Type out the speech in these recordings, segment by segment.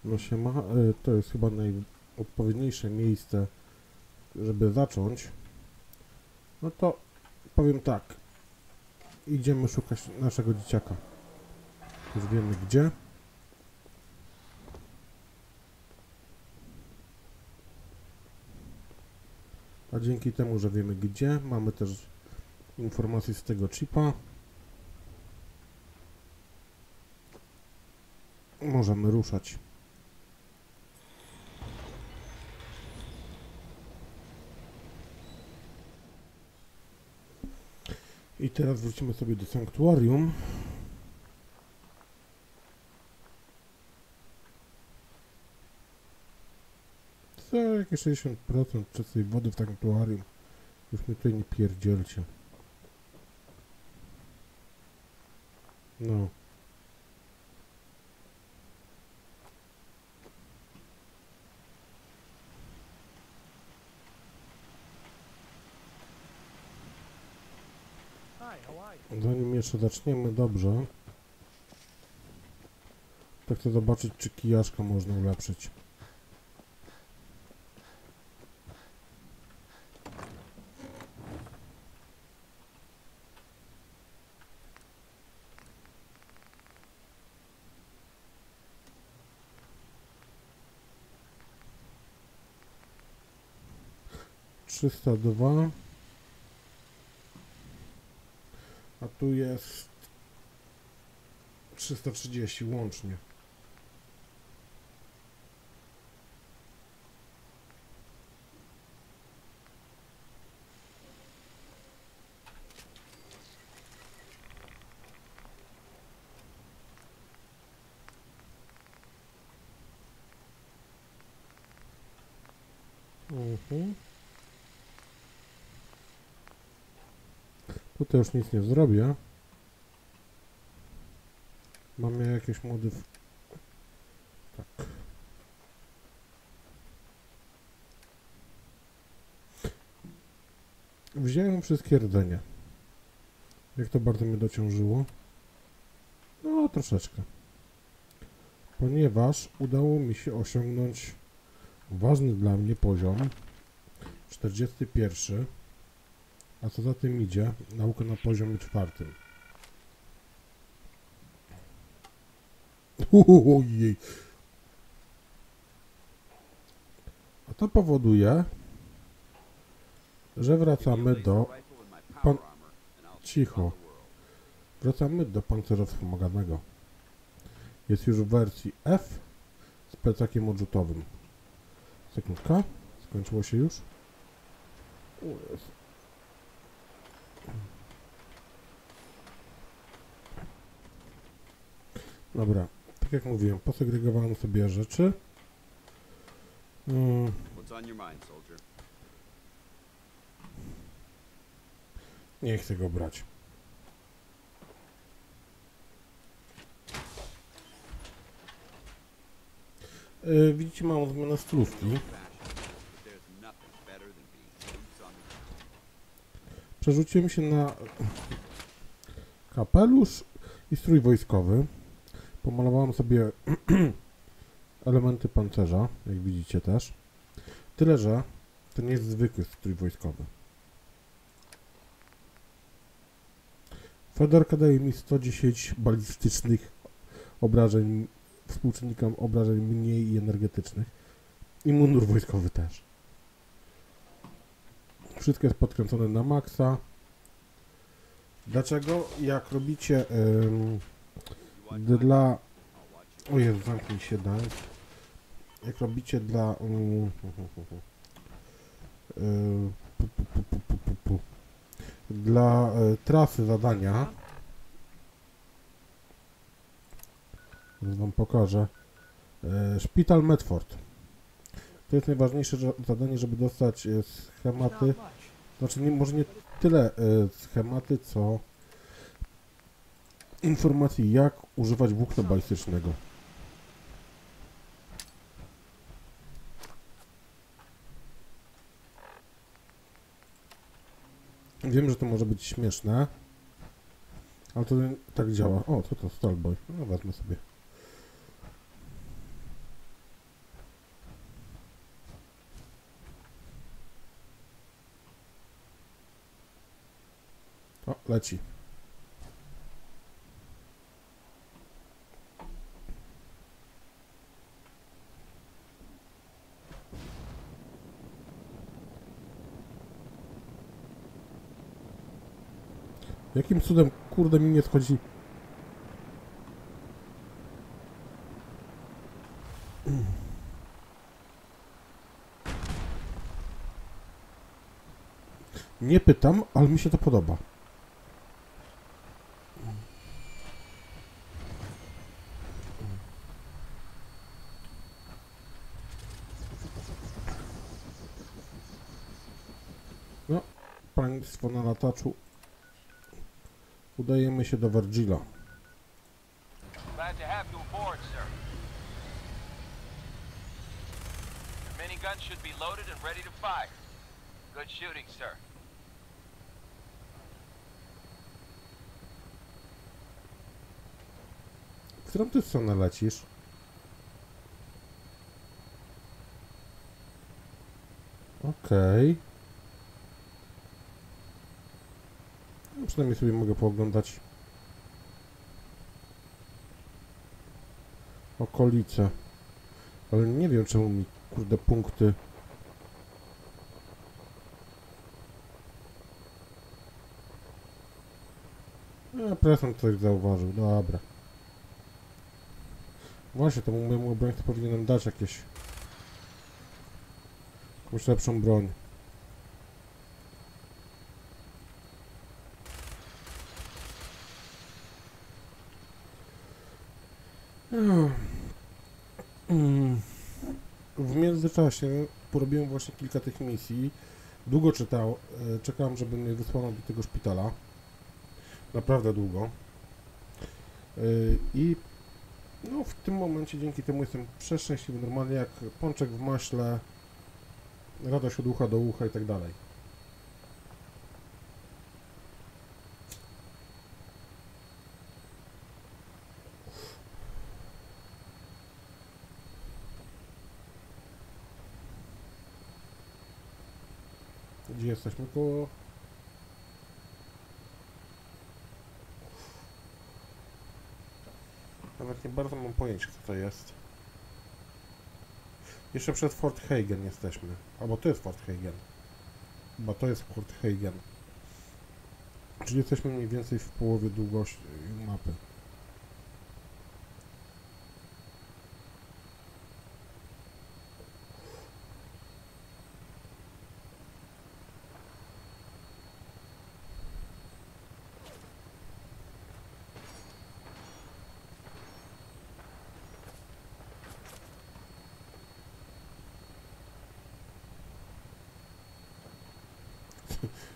No siema, to jest chyba najodpowiedniejsze miejsce, żeby zacząć. No to powiem tak. Idziemy szukać naszego dzieciaka. Już wiemy gdzie. A dzięki temu, że wiemy gdzie, mamy też informacje z tego chipa. Możemy ruszać. I teraz wrócimy sobie do sanktuarium. Co jakieś 60% czystej wody w sanktuarium. Już mnie tutaj nie pierdzielcie. No. Zanim jeszcze zaczniemy dobrze, to chcę zobaczyć, czy kijaszka można ulepszyć. $302. A tu jest 330 łącznie. Tutaj już nic nie zrobię. Mamy jakieś modyf... Tak. Wziąłem wszystkie rdzenie. Jak to bardzo mnie dociążyło? No, troszeczkę. Ponieważ udało mi się osiągnąć ważny dla mnie poziom 41. A co za tym idzie? Naukę na poziomie 4. Ojej. A to powoduje, że wracamy do... Cicho. Wracamy do pancerza wspomaganego. Jest już w wersji F z plecakiem odrzutowym. Sekundka. Skończyło się już? Dobra, tak jak mówiłem, posegregowałem sobie rzeczy. Nie chcę go brać. Widzicie małą zmianę stylówki. Przerzuciłem się na kapelusz i strój wojskowy. Pomalowałem sobie elementy pancerza, jak widzicie też. Tyle, że to nie jest zwykły strój wojskowy. Fedorka daje mi 110 balistycznych obrażeń, współczynnikom obrażeń mniej energetycznych. I mundur wojskowy też. Wszystko jest podkręcone na maksa. Dlaczego? Jak robicie dla... O Jezu, zamknij się, daj. Jak robicie dla... dla trasy zadania, wam pokażę, Szpital Medford. To jest najważniejsze zadanie, żeby dostać schematy, znaczy może nie tyle schematy, co informacji, jak używać włókna balistycznego. Wiem, że to może być śmieszne, ale to tak działa. O, co to? Stalboy. No, wezmę sobie. leci. Jakim cudem, kurde, mi nie schodzi? Nie pytam, ale mi się to podoba. No, państwo na lataczu. Udajemy się do Virgila. Glad to have you aboard, sir. Your minigun should be loaded and ready to fire. Good shooting, sir. W którą ty stronę lecisz? Okej. No, przynajmniej sobie mogę pooglądać okolice. Ale nie wiem, czemu mi, kurde, punkty... Presem coś zauważył, dobra. Właśnie, temu mojemu obrońcy powinienem dać jakąś lepszą broń. W międzyczasie porobiłem właśnie kilka tych misji. Długo czekałem, żeby mnie wysłano do tego szpitala. Naprawdę długo. I no, w tym momencie dzięki temu jestem przeszczęśliwy, normalnie jak pączek w maśle, radość od ucha do ucha i tak dalej. Gdzie jesteśmy? Koło... Nawet nie bardzo mam pojęcia, co to jest. Jeszcze przed Fort Hagen jesteśmy. Albo to jest Fort Hagen. Chyba to jest Fort Hagen. Czyli jesteśmy mniej więcej w połowie długości mapy.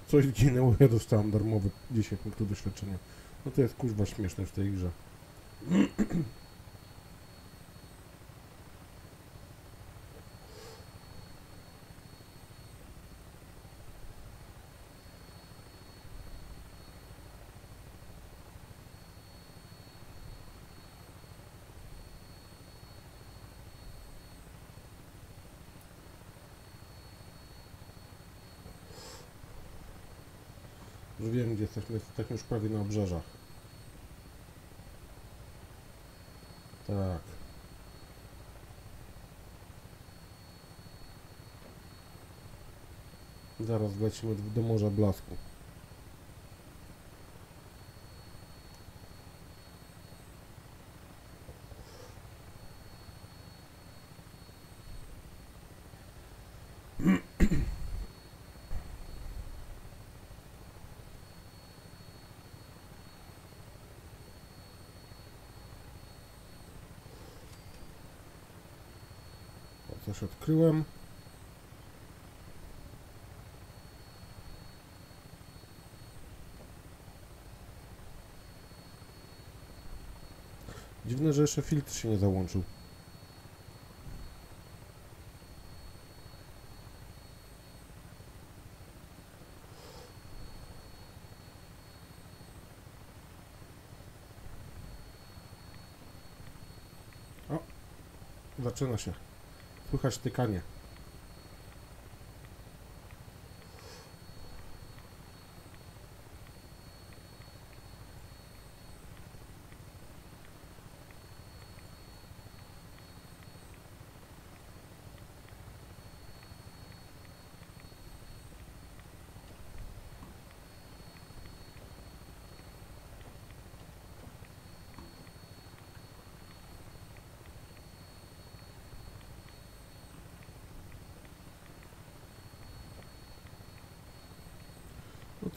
Coś zginęło, ja dostałem darmowy 10 punktów doświadczenia. No to jest kurwa śmieszne w tej grze. Już wiem, gdzie jesteśmy już prawie na obrzeżach. Tak. Zaraz lecimy do Morza Blasku. Coś odkryłem. Dziwne, że jeszcze filtr się nie załączył. O! Zaczyna się. Słychać tykanie.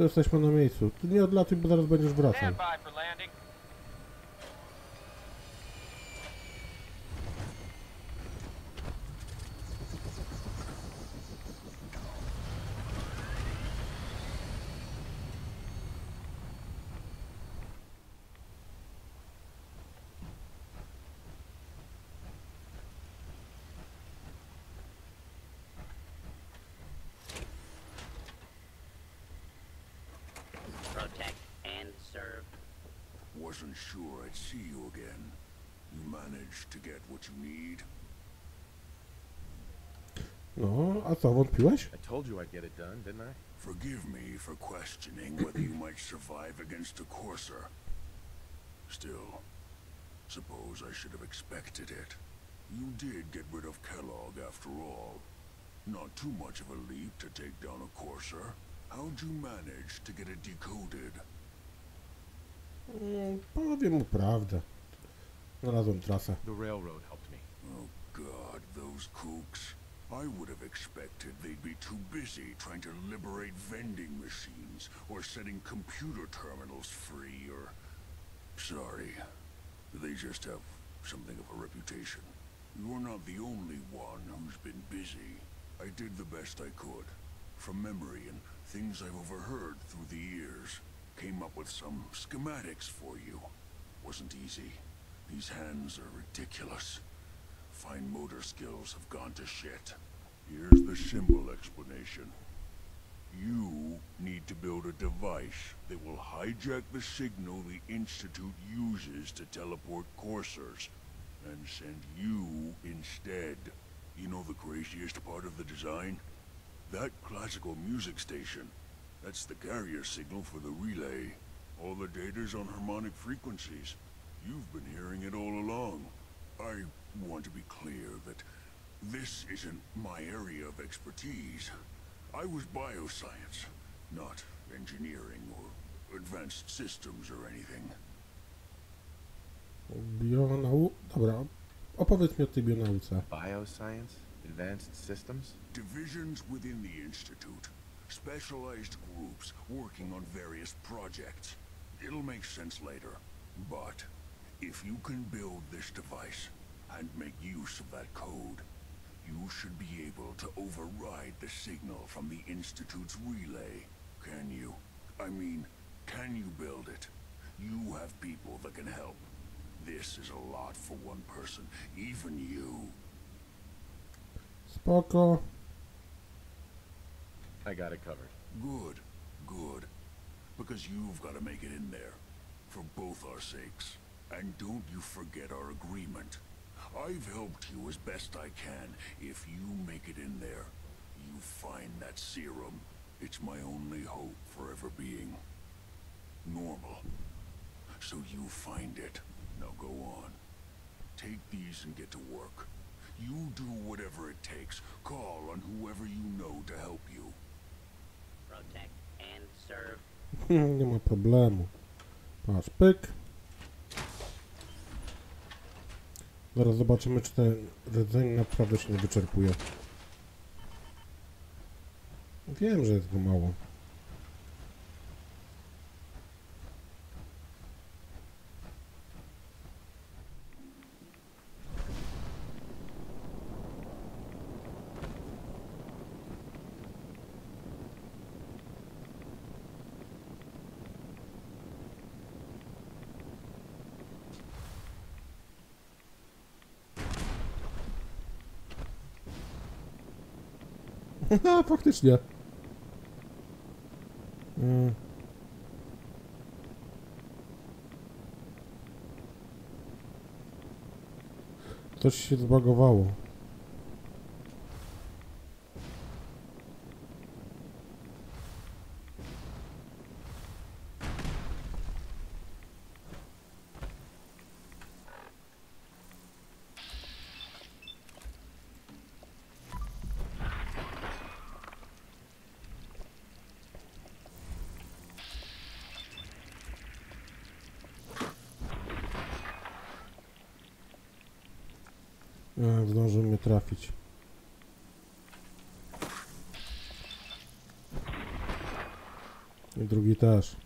to jesteśmy na miejscu. Ty nie odlatuj, bo zaraz będziesz wracał. Stand by for landing. Protect and serve. Wasn't sure I'd see you again. You managed to get what you need? No, a co, wątpiłeś? I told you I'd get it done, didn't I? Forgive me for questioning whether you might survive against a courser. Still, suppose I should have expected it. You did get rid of Kellogg after all. Not too much of a leap to take down a courser. How'd you manage to get it decoded? Powiem mu prawdę. Znalazłem trasę. The railroad helped me. Oh God, those kooks. I would have expected they'd be too busy trying to liberate vending machines or setting computer terminals free or... Sorry, they just have something of a reputation. You're not the only one who's been busy. I did the best I could. From memory and things I've overheard through the years. Came up with some schematics for you. Wasn't easy. These hands are ridiculous. Fine motor skills have gone to shit. Here's the symbol explanation. You need to build a device that will hijack the signal the Institute uses to teleport coursers, and send you instead. You know the craziest part of the design? That classical music station. That's the carrier signal for the relay. All the data's on harmonic frequencies. You've been hearing it all along. I want to be clear that this isn't my area of expertise. I was bioscience, not engineering or advanced systems or anything. Dobra, opowiedz mi o tej bionauce. Bioscience? Advanced systems? Divisions within the Institute. Specialized groups working on various projects. It'll make sense later. But if you can build this device and make use of that code, you should be able to override the signal from the Institute's relay. Can you? I mean, can you build it? You have people that can help. This is a lot for one person, even you. Spoko. I got it covered. Good, good. Because you've got to make it in there. For both our sakes. And don't you forget our agreement. I've helped you as best I can. If you make it in there, you find that serum. It's my only hope for ever being normal. So you find it. Now go on. Take these and get to work. You do whatever it takes. Call on whoever you know to help you. Protect and serve. Nie ma problemu. Patrz, pyk. Zaraz zobaczymy, czy ten rdzeń naprawdę się nie wyczerpuje. Wiem, że jest go mało. Haha, faktycznie. Coś się zbagowało. Zdążył mnie trafić. I drugi też.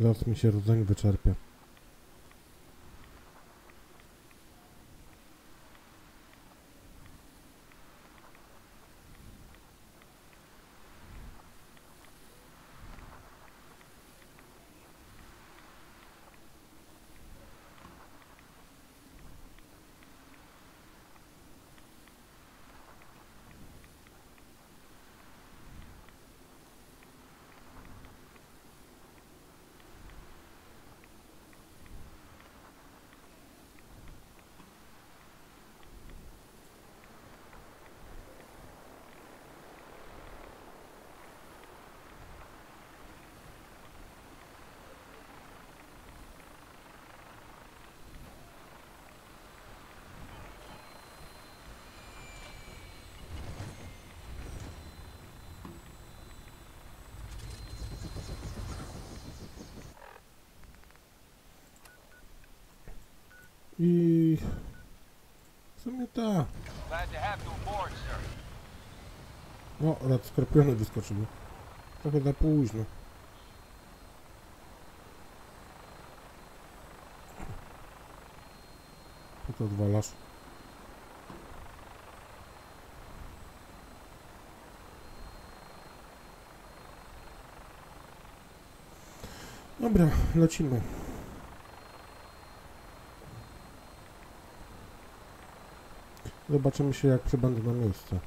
Zaraz mi się rdzeń wyczerpie. I w sumie tak. Glad to have you aboard, sir. O, rad skorpiony wyskoczyły. Trochę za późno. Co to odwalasz? Dobra, lecimy. Zobaczymy się, jak przybędę na miejsce.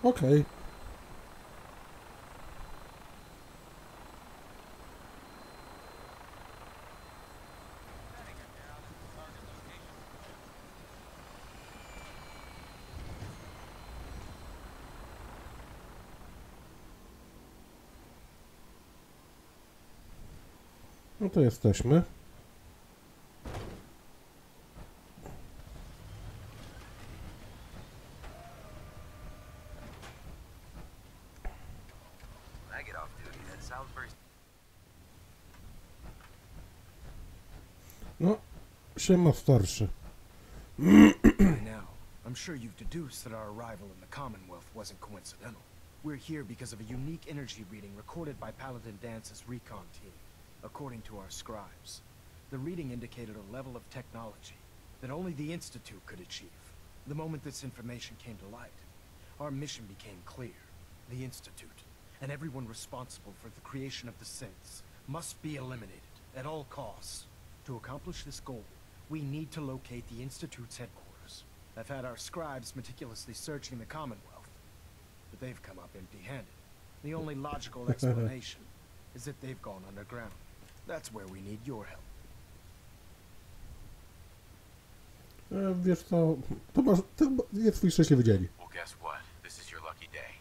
Okej. No to jesteśmy. When I get off duty, that sounds very... No, siema starszy. By now, I'm sure you've deduced that our arrival in the Commonwealth wasn't coincidental. We're here because of a unique energy reading recorded by Paladin Dance's recon team. According to our scribes, the reading indicated a level of technology that only the Institute could achieve. The moment this information came to light, our mission became clear. The Institute, and everyone responsible for the creation of the synths, must be eliminated at all costs. To accomplish this goal, we need to locate the Institute's headquarters. I've had our scribes meticulously searching the Commonwealth, but they've come up empty-handed. The only logical explanation is that they've gone underground. That's where we need your help. Wiesz co, to jest twój szczęśliwy dzień. Well, guess what? This is your lucky day.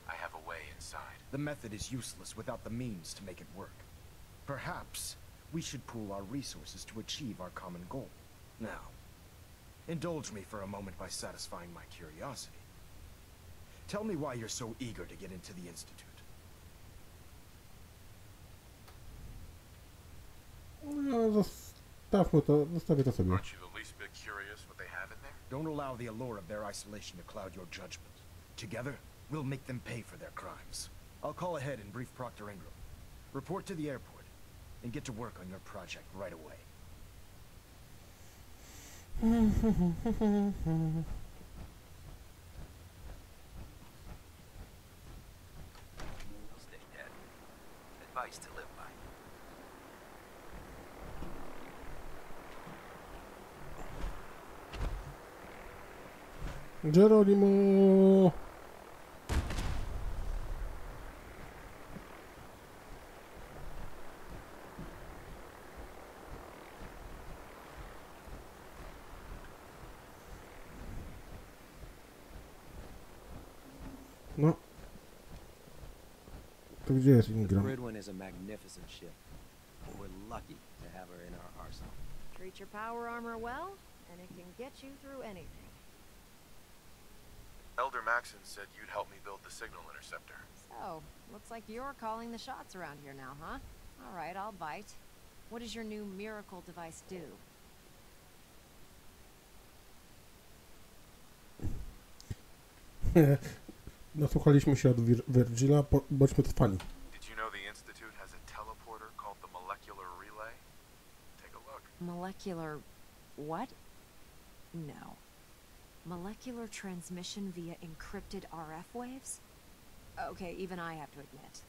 I have a way inside. The method is useless without the means to make it work. Perhaps we should pool our resources to achieve our common goal. Now, indulge me for a moment by satisfying my curiosity. Tell me why you're so eager to get into the Institute. No, zostawię to sobie. Aren't you the least bit curious what they have in there? Don't allow the allure of their isolation to cloud your judgment. Together, we'll make them pay for their crimes. I'll call ahead and brief Proctor Ingram. Report to the airport, and get to work on your project right away. Stay dead. Advice to live by. Geronimo! No. To gdzie jest The Ingram? Gridwin is a magnificent ship. We're lucky to have her in our arsenal. Treat your power armor well, and it can get you through anything. Elder Maxon said you'd help me build the signal interceptor. So, looks like you're calling the shots around here now, huh? All right, I'll bite. What does your new miracle device do? Nasłuchaliśmy się od Virgila, bądźmy trwani. Did you know the Institute has a teleporter called the Molecular Relay? Take a look. Molecular... what? No. Molecular transmission via encrypted RF waves? Okay, even I have to admit,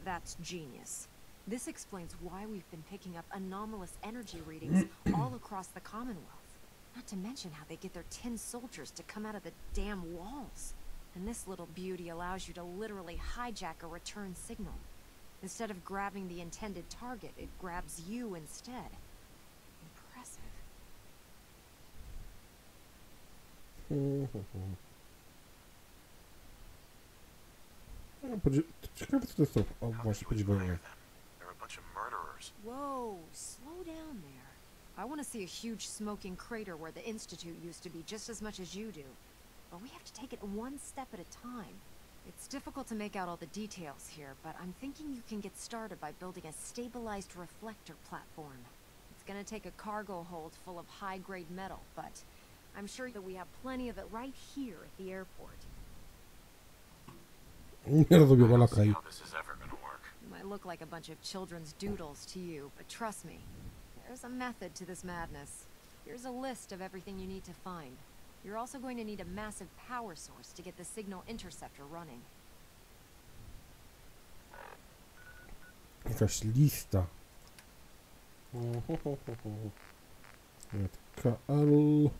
that's genius. This explains why we've been picking up anomalous energy readings all across the Commonwealth. Not to mention how they get their tin soldiers to come out of the damn walls. And this little beauty allows you to literally hijack a return signal. Instead of grabbing the intended target, it grabs you instead. Impressive. Ciekawe co to jest to. O, How właśnie, could you podziwiam. hire them? They're a bunch of murderers. Whoa, slow down there. I want to see a huge smoking crater where the Institute used to be just as much as you do. But we have to take it one step at a time. It's difficult to make out all the details here, but I'm thinking you can get started by building a stabilized reflector platform. It's gonna take a cargo hold full of high-grade metal, but I'm sure that we have plenty of it right here at the airport. Nie rozumiem, ale I don't see okej. how this is ever gonna work. It might look like a bunch of children's doodles to you, but trust me, there's a method to this madness. Here's a list of everything you need to find. You're also going to need a massive power source to get the signal interceptor running. Jakaś lista. KL.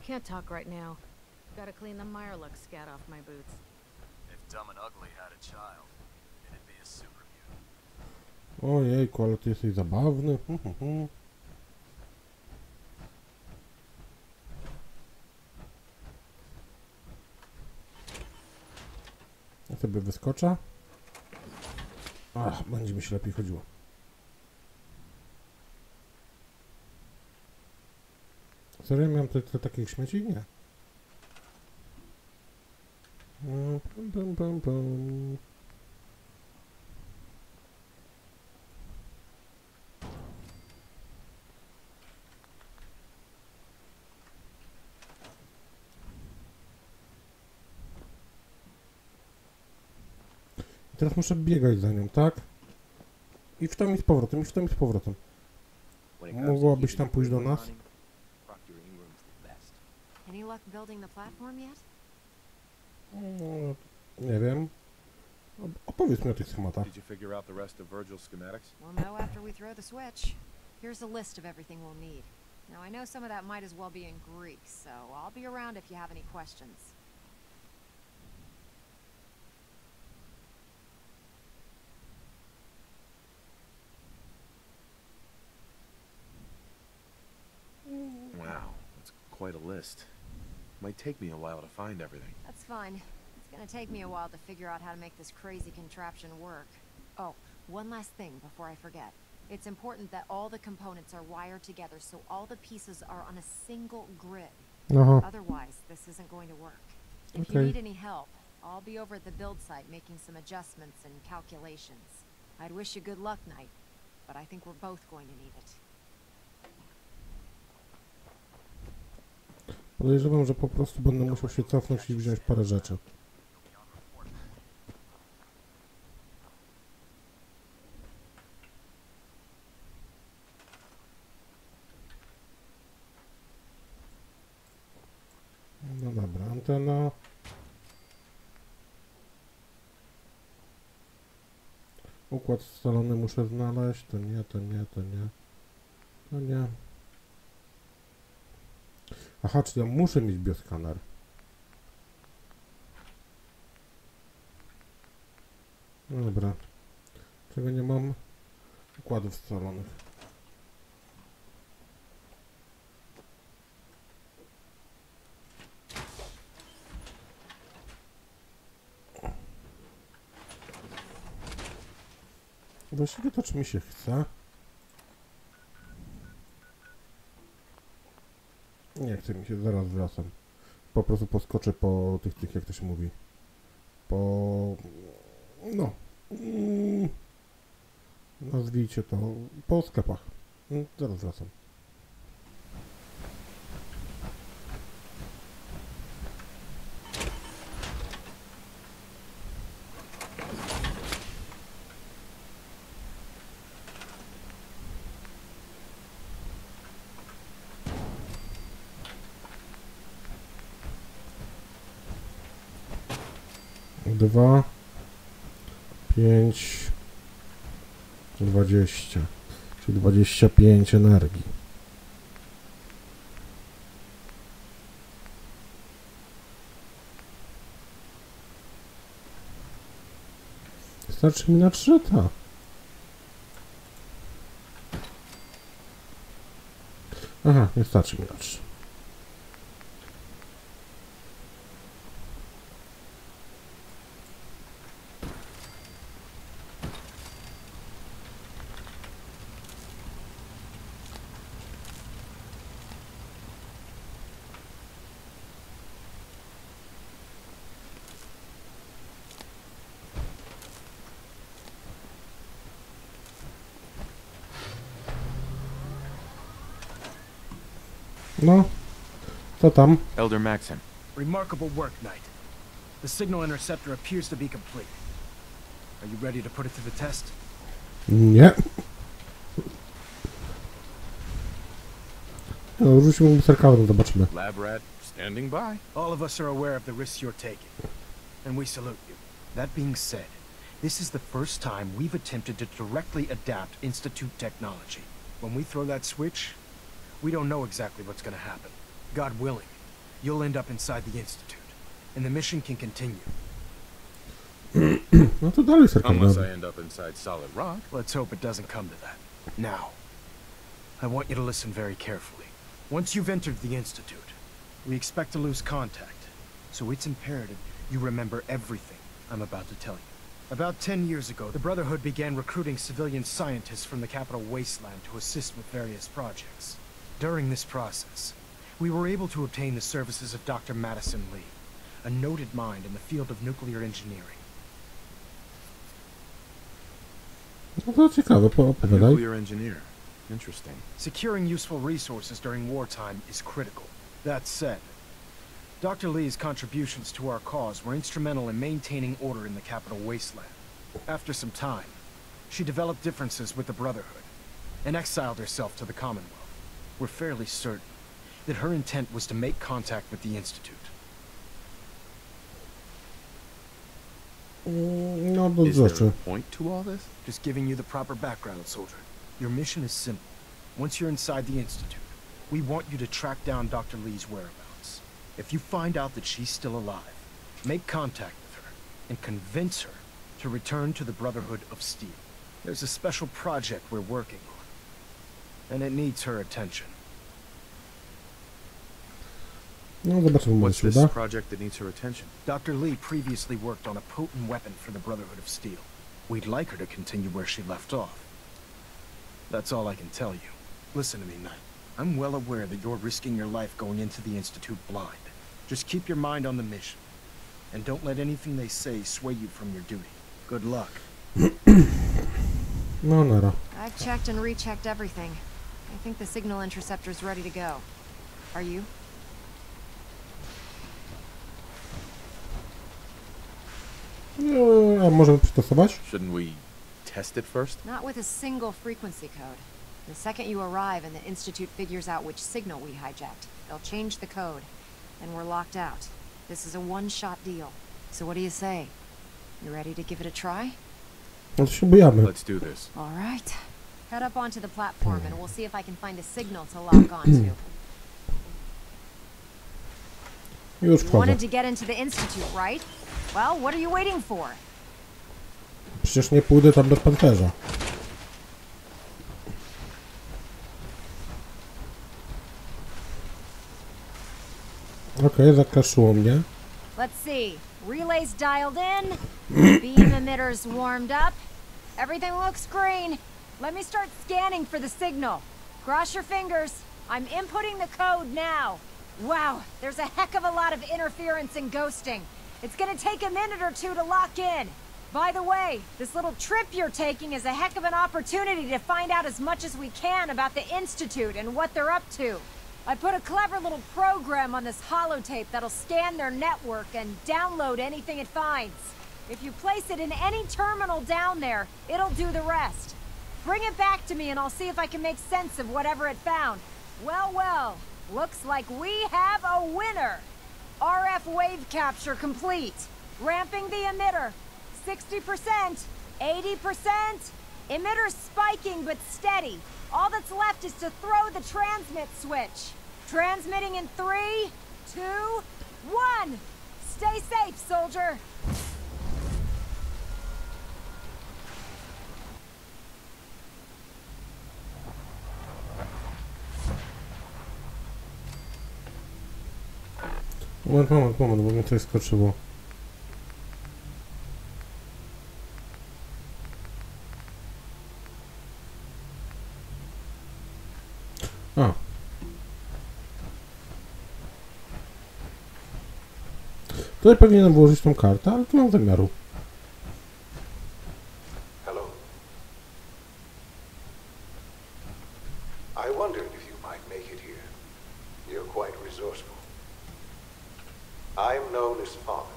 Can't talk right now. Gotta clean the Mirelux scat off my boots. If Dumb and Ugly had a child, it'd be a super mutant. Ojejku, ale ty jesteś zabawny. Ja sobie wyskoczę. Ach, będzie mi się lepiej chodziło. Serio miałem te takich śmieci? Nie. Teraz muszę biegać za nią, tak? I w tam i z powrotem, i w tam i z powrotem. Mogłabyś tam pójść do nas? Any luck building the platform yet? Nie wiem. Opowiedz mi o tych schematach. Did you figure out the rest of Virgil's schematics? We'll know after we throw the switch. Here's a list of everything we'll need. Now I know some of that might as well be in Greek, so I'll be around if you have any questions. Wow, that's quite a list. Might take me a while to find everything. That's fine. It's gonna take me a while to figure out how to make this crazy contraption work. Oh, one last thing before I forget. It's important that all the components are wired together so all the pieces are on a single grid. Otherwise, this isn't going to work. If you need any help, I'll be over at the build site making some adjustments and calculations. I'd wish you good luck, Knight, but I think we're both going to need it. Podejrzewam, że po prostu będę musiał się cofnąć i wziąć parę rzeczy. No dobra, antena. Układ scalony muszę znaleźć. To nie, to nie, to nie. To nie. Aha, czyli ja muszę mieć bioskaner. No dobra. Czego nie mam? Układów scalonych. Właściwie to czy mi się chce? Nie chce mi się, zaraz wracam. Po prostu poskoczę po tych jak to się mówi. No. Nazwijcie to. Po sklepach. Zaraz wracam. Dwa, 5, 20, czyli 25 energii. Starczy mi na 3, ta. Aha, nie starczy mi na 3. No, co tam? Elder Maxim. Remarkable work, Knight. The signal interceptor appears to be complete. Are you ready to put it to the test? Nie. No, rzućmy mu sarkazm, zobaczymy. Lab rat standing by. All of us are aware of the risks you're taking, and we salute you. That being said, this is the first time we've attempted to directly adapt Institute technology. When we throw that switch, we don't know exactly what's going to happen. God willing, you'll end up inside the Institute, and the mission can continue. No to dalej serka Unless I end up inside solid rock. Let's hope it doesn't come to that. Now, I want you to listen very carefully. Once you've entered the Institute, we expect to lose contact, so it's imperative you remember everything I'm about to tell you. About 10 years ago, the Brotherhood began recruiting civilian scientists from the capital wasteland to assist with various projects. During this process, we were able to obtain the services of Dr. Madison Lee, a noted mind in the field of nuclear engineering. No to ciekawe, opowiadaj. Nuclear engineer. Interesting. Securing useful resources during wartime is critical. That said, Dr. Lee's contributions to our cause were instrumental in maintaining order in the capital wasteland. After some time, she developed differences with the Brotherhood and exiled herself to the Commonwealth. We're fairly certain that her intent was to make contact with the Institute. No to Is there rzeczy. a point to all this? Just giving you the proper background, soldier. Your mission is simple. Once you're inside the Institute, we want you to track down Dr. Lee's whereabouts. If you find out that she's still alive, make contact with her and convince her to return to the Brotherhood of Steel. There's a special project we're working on, and it needs her attention. No zobaczymy, może What's się this uda. project that needs her attention? Dr. Lee previously worked on a potent weapon for the Brotherhood of Steel. We'd like her to continue where she left off. That's all I can tell you. Listen to me, Knight. I'm well aware that you're risking your life going into the Institute blind. Just keep your mind on the mission. And don't let anything they say sway you from your duty. Good luck. No nara. I've checked and rechecked everything. I think the signal interceptor's ready to go. Are you? No, a możemy przystosować? Shouldn't we test it first? Not with a single frequency code. The second you arrive and the Institute figures out which signal we hijacked, they'll change the code, and we're locked out. This is a one-shot deal. So what do you say? You ready to give it a try? No to się bujamy. Let's do this. All right. Head up onto the platform and we'll see if I can find a signal to lock onto. Już You wchodzę. wanted to get into the Institute, right? Well, what are you waiting for? Przecież nie pójdę tam bez pancerza. Okej, zakaszyło mnie. Let's see. Relays dialed in. Beam emitters warmed up. Everything looks green. Let me start scanning for the signal. Cross your fingers. I'm inputting the code now. Wow, there's a heck of a lot of interference and ghosting. It's gonna take a minute or two to lock in. By the way, this little trip you're taking is a heck of an opportunity to find out as much as we can about the Institute and what they're up to. I put a clever little program on this holotape that'll scan their network and download anything it finds. If you place it in any terminal down there, it'll do the rest. Bring it back to me and I'll see if I can make sense of whatever it found. Well, well, looks like we have a winner. RF wave capture complete. Ramping the emitter. 60%, 80%. Emitter spiking but steady. All that's left is to throw the transmit switch. Transmitting in 3, 2, 1. Stay safe, soldier. Moment, bo mnie coś skoczyło. A. Tutaj powinienem włożyć tą kartę, ale tu mam zamiaru. Hello. I wondered if you might make it here. You're quite resourceful. I'm known as Father.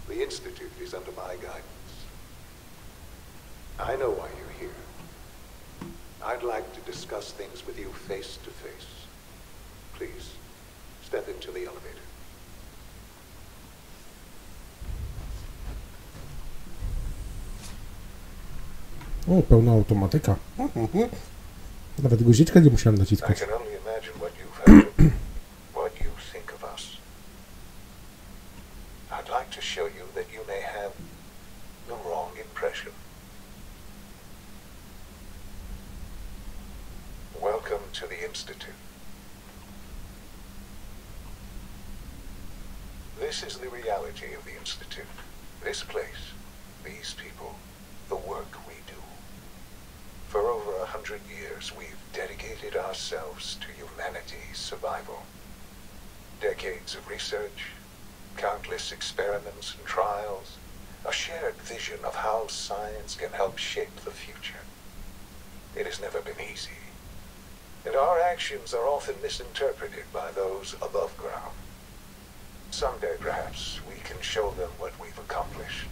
The Institute is under my guidance. I know why you're here. I'd like to discuss things with you face to face. Please, step into the elevator. O, pełna automatyka. Nawet guziczka nie musiałem I naciskać. can only imagine what you've heard, what you think of us. to the Institute. This is the reality of the Institute. This place, these people, the work we do. For over 100 years, we've dedicated ourselves to humanity's survival. Decades of research, countless experiments and trials, a shared vision of how science can help shape the future. It has never been easy, and our actions are often misinterpreted by those above ground. Someday, perhaps, we can show them what we've accomplished.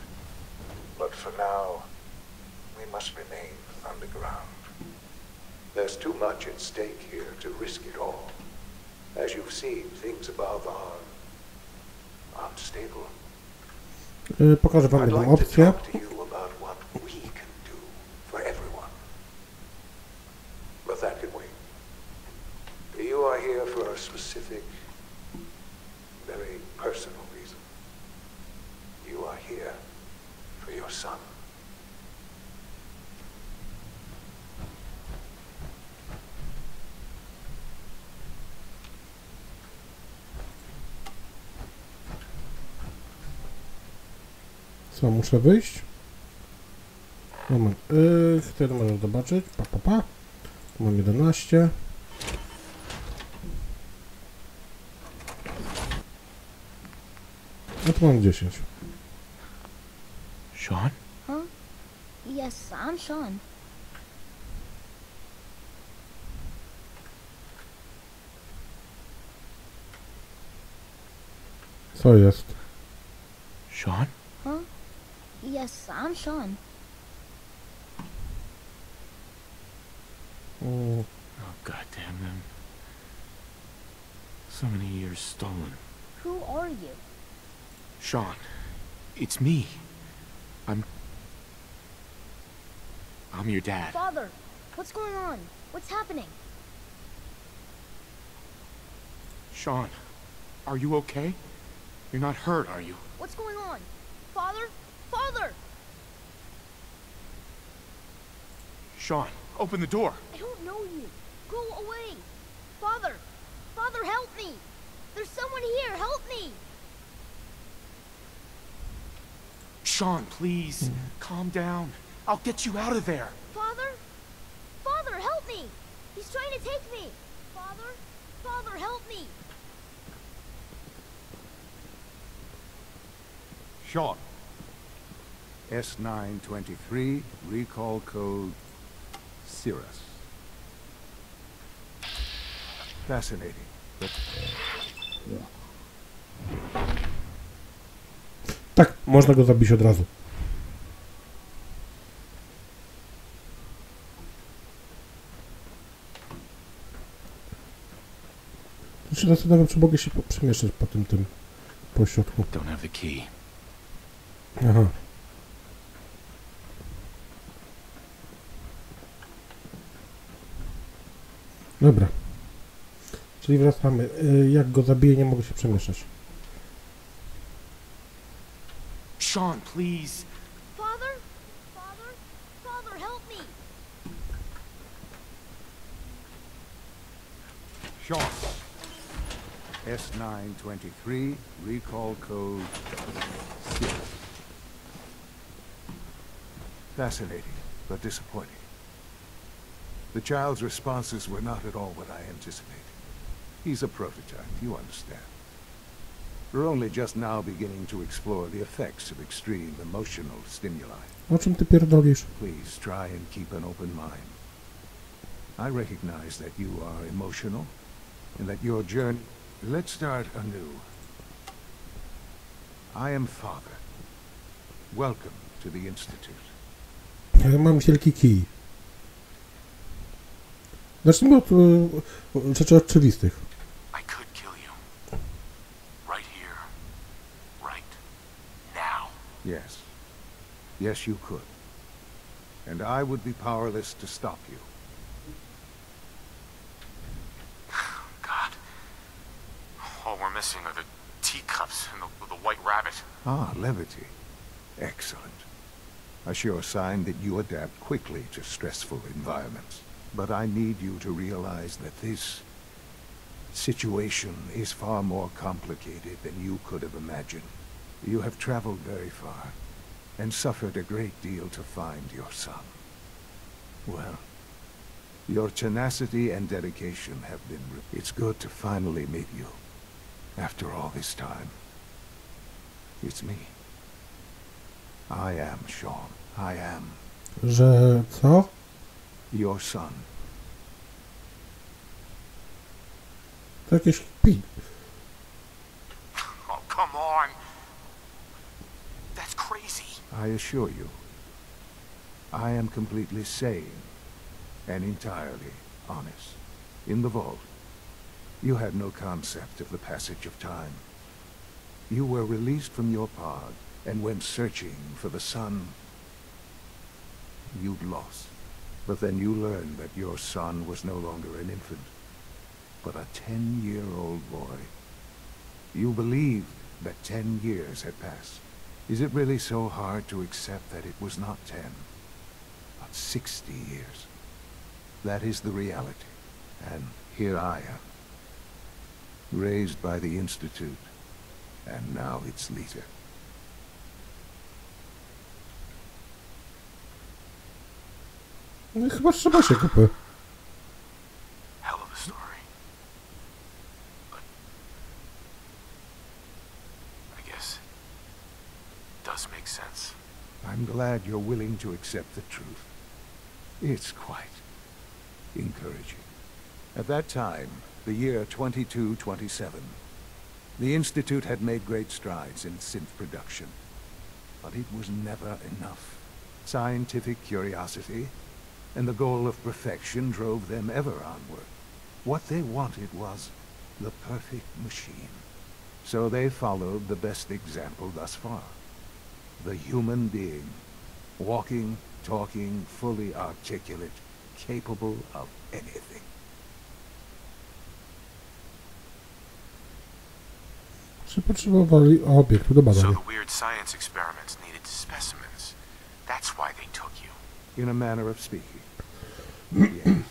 But for now, we must remain underground. There's too much at stake here to risk it all. As you've seen, things above are unstable. Pokażę wam I'd jedną like to opcję. talk to you about what we can do for everyone. But that can wait. You are here for a specific, very personal reason. You are here for your son. Co, muszę wyjść? Moment. Wtedy możesz zobaczyć. Pa. Tu mam 11. A tu mam 10. Sean? Huh? Yes, I'm Sean. Co jest? Sean? Huh? Yes, I'm Sean. Mm, Oh, goddamn them. So many years stolen. Who are you? Sean, it's me. I'm your dad. Father, what's going on? What's happening? Sean, are you okay? You're not hurt, are you? What's going on? Father? Father! Sean, open the door. I don't know you. Go away. Father! Father, help me! There's someone here. Help me! Sean, please, calm down. I'll get you out of there. Father? Father, help me! He's trying to take me! Father? Father, help me! Sean. S923, recall code Cirrus. Fascinating, but... Tak, można go zabić od razu. To się zastanawiam, czy mogę się przemieszczać po tym pośrodku. Don't have the key. Aha. Dobra. Czyli wracamy. Jak go zabiję, nie mogę się przemieszczać. Sean, please. Father? Father? Father, help me! Sean. S923, recall code Cirrus. Fascinating, but disappointing. The child's responses were not at all what I anticipated. He's a prototype, you understand. We're only just now beginning to explore the effects of extreme emotional stimuli. O czym ty pierdolisz? Please try and keep an open mind. I recognize that you are emotional, and that your journey... Let's start anew. I am Father. Welcome to the Institute. Ja mam wielki kij. Zacznijmy od rzeczy oczywistych. I could kill you. Right here. Right now. Yes. Yes, you could. And I would be powerless to stop you. God. All we're missing are the teacups and the white rabbit. Ah, levity. Excellent. A sure sign that you adapt quickly to stressful environments. But I need you to realize that this situation is far more complicated than you could have imagined. You have traveled very far, and suffered a great deal to find your son. Well, your tenacity and dedication have been... It's good to finally meet you, after all this time. It's me. I am Sean. I am... Że co? Your son. To jakieś pi... Oh, come on. That's crazy. I assure you, I am completely sane and entirely honest. In the vault, you had no concept of the passage of time. You were released from your pod and went searching for the son you'd lost. But then you learned that your son was no longer an infant, but a 10-year-old boy. You believed that 10 years had passed. Is it really so hard to accept that it was not 10, but 60 years? That is the reality. And here I am, raised by the Institute, and now its leader. No chyba trzeba się kupy. Hell of a story. But I guess it does make sense. I'm glad you're willing to accept the truth. It's quite encouraging. At that time, the year 2227, the Institute had made great strides in synth production. But it was never enough. Scientific curiosity and the goal of perfection drove them ever onward. What they wanted was the perfect machine. So they followed the best example thus far. The human being. Walking, talking, fully articulate, capable of anything. Czy potrzebowali obiektu do So badania? the weird science experiments needed specimens. That's why they took you. In a manner of speaking. Yes.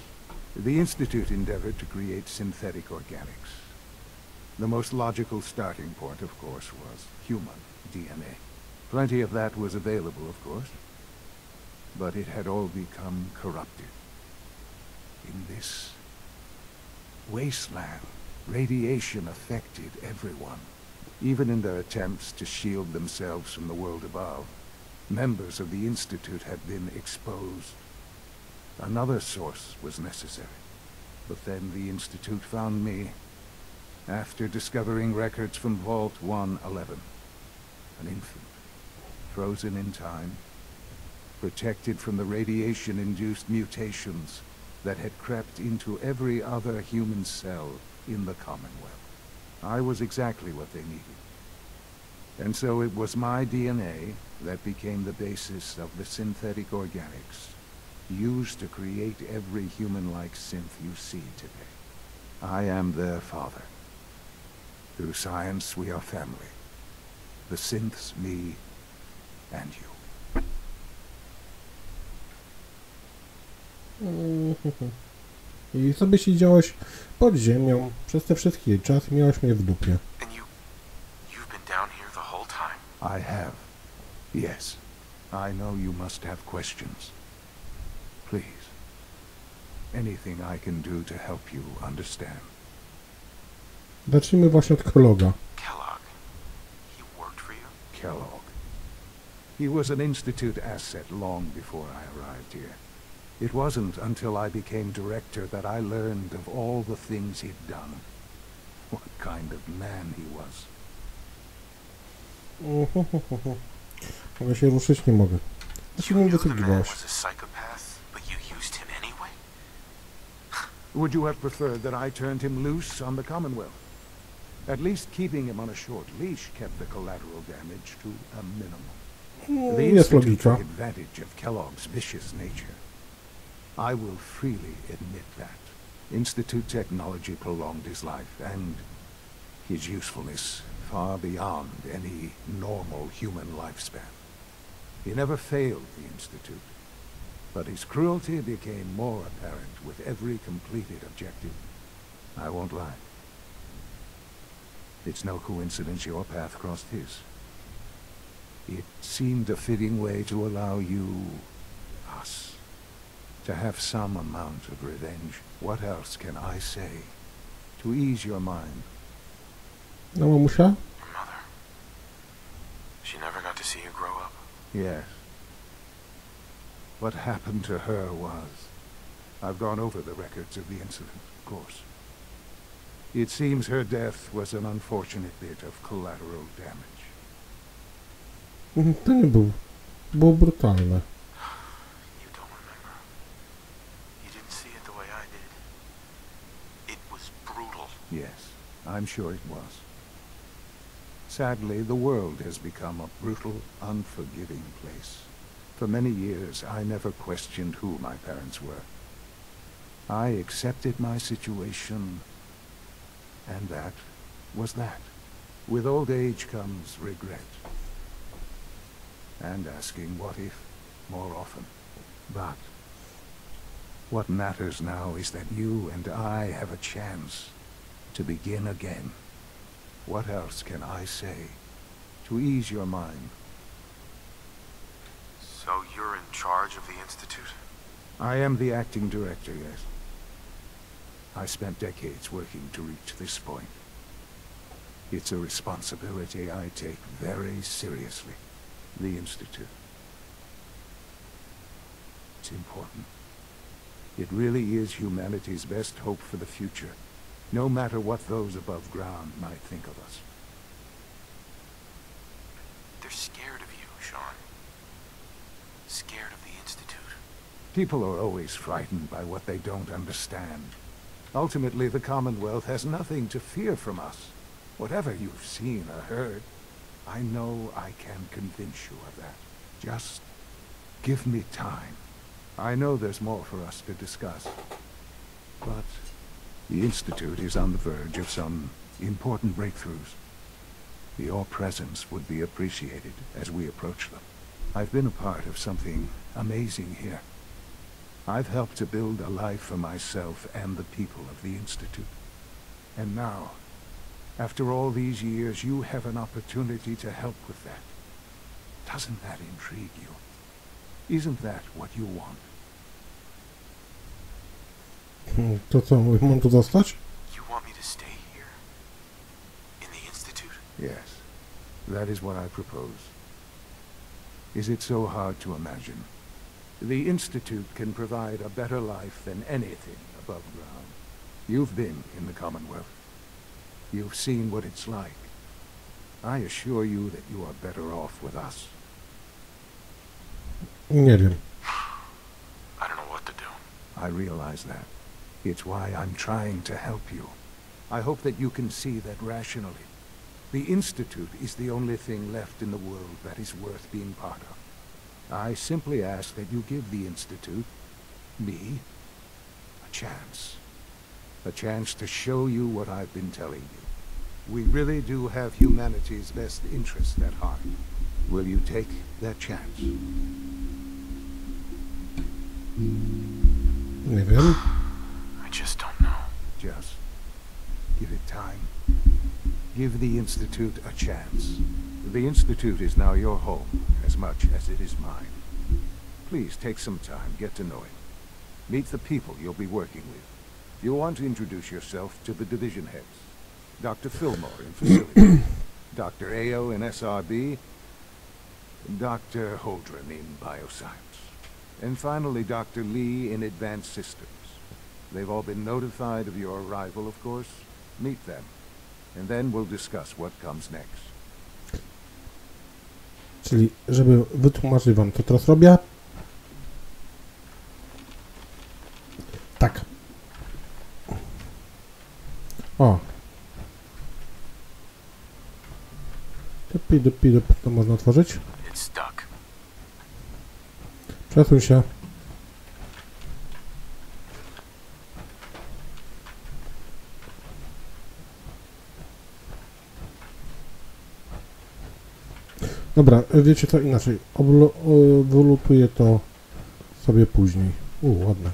The Institute endeavored to create synthetic organics. The most logical starting point, of course, was human DNA. Plenty of that was available, of course. But it had all become corrupted. In this wasteland, radiation affected everyone. Even in their attempts to shield themselves from the world above, members of the Institute had been exposed. Another source was necessary. But then the Institute found me, after discovering records from Vault 111. An infant, frozen in time, protected from the radiation-induced mutations that had crept into every other human cell in the Commonwealth. I was exactly what they needed. And so it was my DNA that became the basis of the synthetic organics used to create every human-like synth you see today. I am their father. Through science, we are family. The synths, me, and you. I sobie siedziałeś pod ziemią przez te wszystkie czas i miałeś mnie w dupie. And you've been down here the whole time? I have. Yes. I know you must have questions. Please. Anything I can do to help you understand. Zacznijmy właśnie od Kelloga. Kellogg. He worked for you? Kellogg. He was an Institute asset long before I arrived here. It wasn't until I became director that I learned of all the things he'd done. What kind of man he was. Mogę się ruszyć? Nie mogę. You knew the man was a psychopath, but you used him anyway? Would you have preferred that I turned him loose on the Commonwealth? At least keeping him on a short leash kept the collateral damage to a minimum. The Institute took advantage of Kellogg's vicious nature. I will freely admit that. Institute technology prolonged his life, and his usefulness far beyond any normal human lifespan. He never failed the Institute. But his cruelty became more apparent with every completed objective. I won't lie. It's no coincidence your path crossed his. It seemed a fitting way to allow you, us, to have some amount of revenge. What else can I say to ease your mind? No, mamusia? Your mother. She never got to see you grow up. Yes. What happened to her was... I've gone over the records of the incident, of course. It seems her death was an unfortunate bit of collateral damage. To nie było brutalne. You don't remember. You didn't see it the way I did. It was brutal. Yes, I'm sure it was. Sadly, the world has become a brutal, unforgiving place. For many years, I never questioned who my parents were. I accepted my situation, and that was that. With old age comes regret. And asking what if more often. But what matters now is that you and I have a chance to begin again. What else can I say to ease your mind? So you're in charge of the Institute? I am the acting director, yes. I spent decades working to reach this point. It's a responsibility I take very seriously. The Institute. It's important. It really is humanity's best hope for the future, no matter what those above ground might think of us. They're scared of you, Sean. Scared of the Institute. People are always frightened by what they don't understand. Ultimately, the Commonwealth has nothing to fear from us. Whatever you've seen or heard, I know I can convince you of that. Just give me time. I know there's more for us to discuss. But the Institute is on the verge of some important breakthroughs. Your presence would be appreciated as we approach them. I've been a part of something amazing here. I've helped to build a life for myself and the people of the Institute. And now, after all these years, you have an opportunity to help with that. Doesn't that intrigue you? Isn't that what you want? To co, mam tu zostać? You want me to stay here? In the Institute? Yes, that is what I propose. Is it so hard to imagine? The Institute can provide a better life than anything above ground. You've been in the Commonwealth. You've seen what it's like. I assure you that you are better off with us. Nie wiem. I don't know what to do. I realize that. It's why I'm trying to help you. I hope that you can see that rationally. The Institute is the only thing left in the world that is worth being part of. I simply ask that you give the Institute, me, a chance. A chance to show you what I've been telling you. We really do have humanity's best interest at heart. Will you take that chance? Nie wiem. I just don't know. Just give it time. Give the Institute a chance. The Institute is now your home, as much as it is mine. Please take some time, get to know it. Meet the people you'll be working with. You'll want to introduce yourself to the division heads. Dr. Fillmore in Facility, Dr. Ayo in SRB, Dr. Holdren in Bioscience, and finally Dr. Lee in Advanced Systems. They've all been notified of your arrival, of course. Meet them, and then we'll discuss what comes next. Czyli, żeby wytłumaczyć wam, co teraz robię. Tak. O. Dup, to można otworzyć. Przesuń się. Dobra, wiecie co, inaczej. Wylutuję to sobie później. Ładne.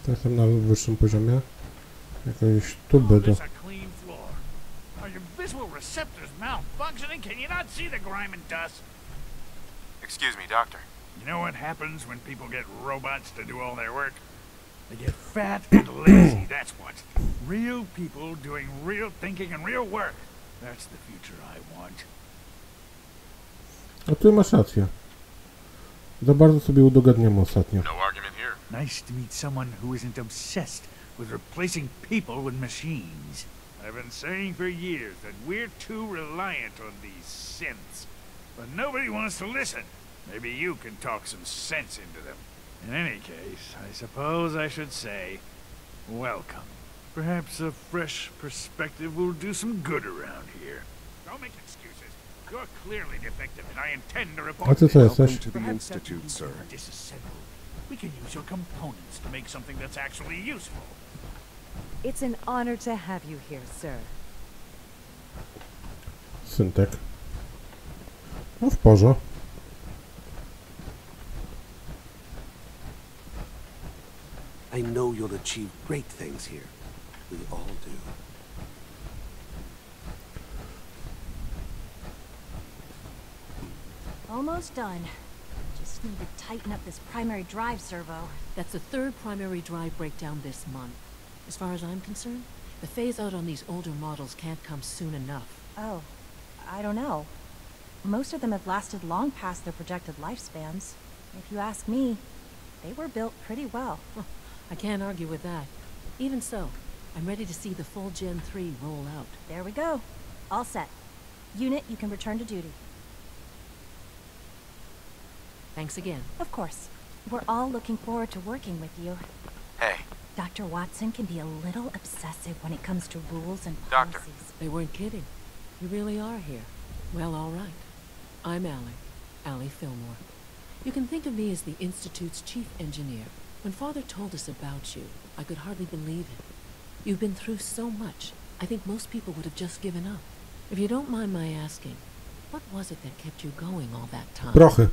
To jestem na wyższym poziomie. Jakieś tuby do... Are your visual receptors malfunctioning? Can you not see the grime and dust? Excuse me, Doctor. You know what happens when people get robots to do all their work? They get fat and lazy, that's what. Real people doing real thinking and real work. That's the future I want. A tu masz rację. Za bardzo sobie udogadniamy ostatnio. No argument here. Nice to meet someone who isn't obsessed with replacing people with machines. I've been saying for years that we're too reliant on these synths. But nobody wants to listen. Maybe you can talk some sense into them. In any case, I suppose I should say, welcome. Perhaps a fresh perspective will do some good around here. Don't make excuses. You're clearly defective, and I intend to report A ty co jesteś? Welcome to the Institute, sir. Disassembled. We can use your components to make something that's actually useful. It's an honor to have you here, sir. Syntek. No w porze. I know you'll achieve great things here. We all do. Almost done. Just need to tighten up this primary drive servo. That's the third primary drive breakdown this month. As far as I'm concerned, the phase-out on these older models can't come soon enough. Oh, I don't know. Most of them have lasted long past their projected lifespans. If you ask me, they were built pretty well. I can't argue with that. Even so, I'm ready to see the full Gen 3 roll out. There we go. All set. Unit, you can return to duty. Thanks again. Of course. We're all looking forward to working with you. Hey. Dr. Watson can be a little obsessive when it comes to rules and Doctor. policies. They weren't kidding. You really are here. Well, all right. I'm Allie Fillmore. You can think of me as the Institute's chief engineer. When Father told us about you, I could hardly believe it. You've been through so much, I think most people would have just given up. If you don't mind my asking, what was it that kept you going all that time? Prochy.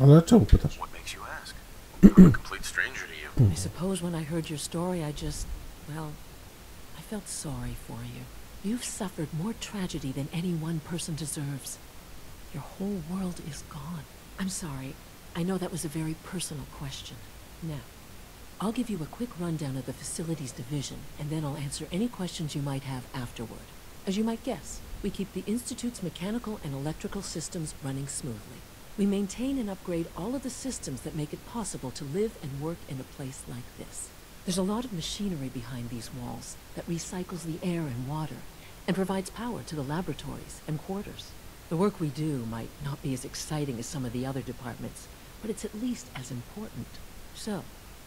Ale czemu pytasz? What makes you ask? I'm a complete stranger to you. I suppose when I heard your story, I felt sorry for you. You've suffered more tragedy than any one person deserves. Your whole world is gone. I'm sorry. I know that was a very personal question. Now, I'll give you a quick rundown of the Facilities Division, and then I'll answer any questions you might have afterward. As you might guess, we keep the Institute's mechanical and electrical systems running smoothly. We maintain and upgrade all of the systems that make it possible to live and work in a place like this. There's a lot of machinery behind these walls that recycles the air and water and provides power to the laboratories and quarters. The work we do might not be as exciting as some of the other departments, but it's at least as important. So,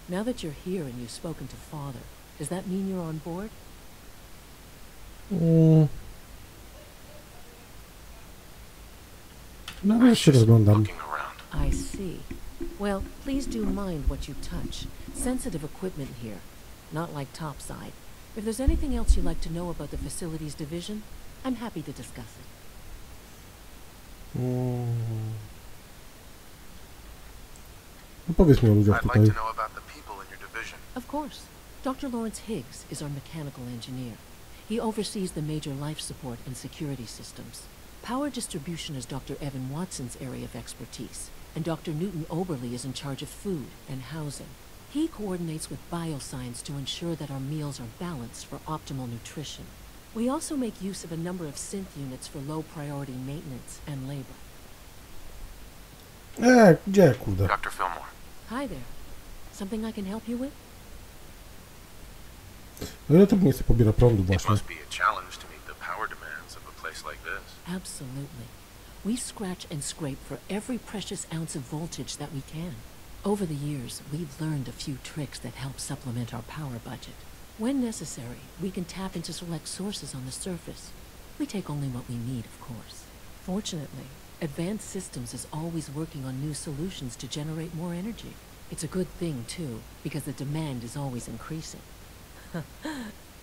now that you're here and you've spoken to Father, does that mean you're on board? No, ja się rozglądam. I see. Well, please do mind what you touch. Sensitive equipment here, not like topside. If there's anything else you'd like to know about the Facilities Division, I'm happy to discuss it. No powiedz mi o ludziach I'd like tutaj. to know about the people in your division. Of course. Dr. Lawrence Higgs is our mechanical engineer. He oversees the major life support and security systems. Power distribution is Dr. Evan Watson's area of expertise, and Dr. Newton Oberly is in charge of food and housing. He coordinates with bioscience to ensure that our meals are balanced for optimal nutrition. We also make use of a number of synth units for low-priority maintenance and labor. Gdzie, kurde? Dr. Fillmore. Hi there. Something I can help you with? No ile to miejsce pobiera prądu It właśnie? must be a challenge to meet the power demands of a place like this. Absolutely. We scratch and scrape for every precious ounce of voltage that we can. Over the years, we've learned a few tricks that help supplement our power budget. When necessary, we can tap into select sources on the surface. We take only what we need, of course. Fortunately, Advanced Systems is always working on new solutions to generate more energy. It's a good thing, too, because the demand is always increasing.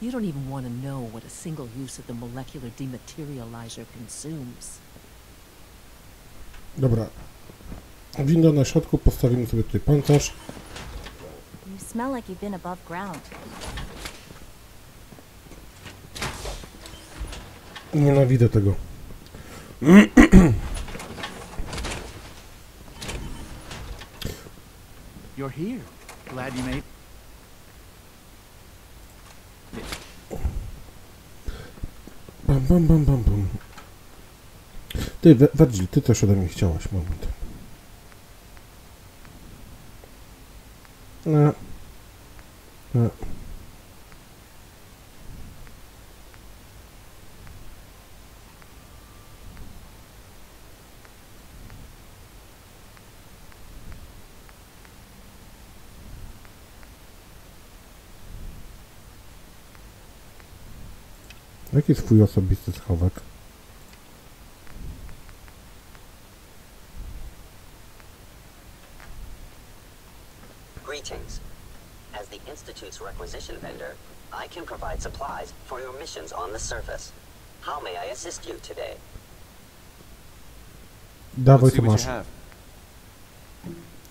You don't even want to know what a single use of the molecular dematerializer consumes. Dobra. Winda na środku, postawimy sobie tutaj pancerz. You smell like you've been above ground. Nienawidzę tego. You're here. Glad you made. Bam, bam, bam, bam, bam. Ty, Virgil, ty też ode mnie chciałaś, moment. No. No. Jaki jest twój osobisty schowek? Greetings. As the Institute's requisition vendor, I can provide supplies for your missions on the surface. How may I assist you today? Dawaj, to masz.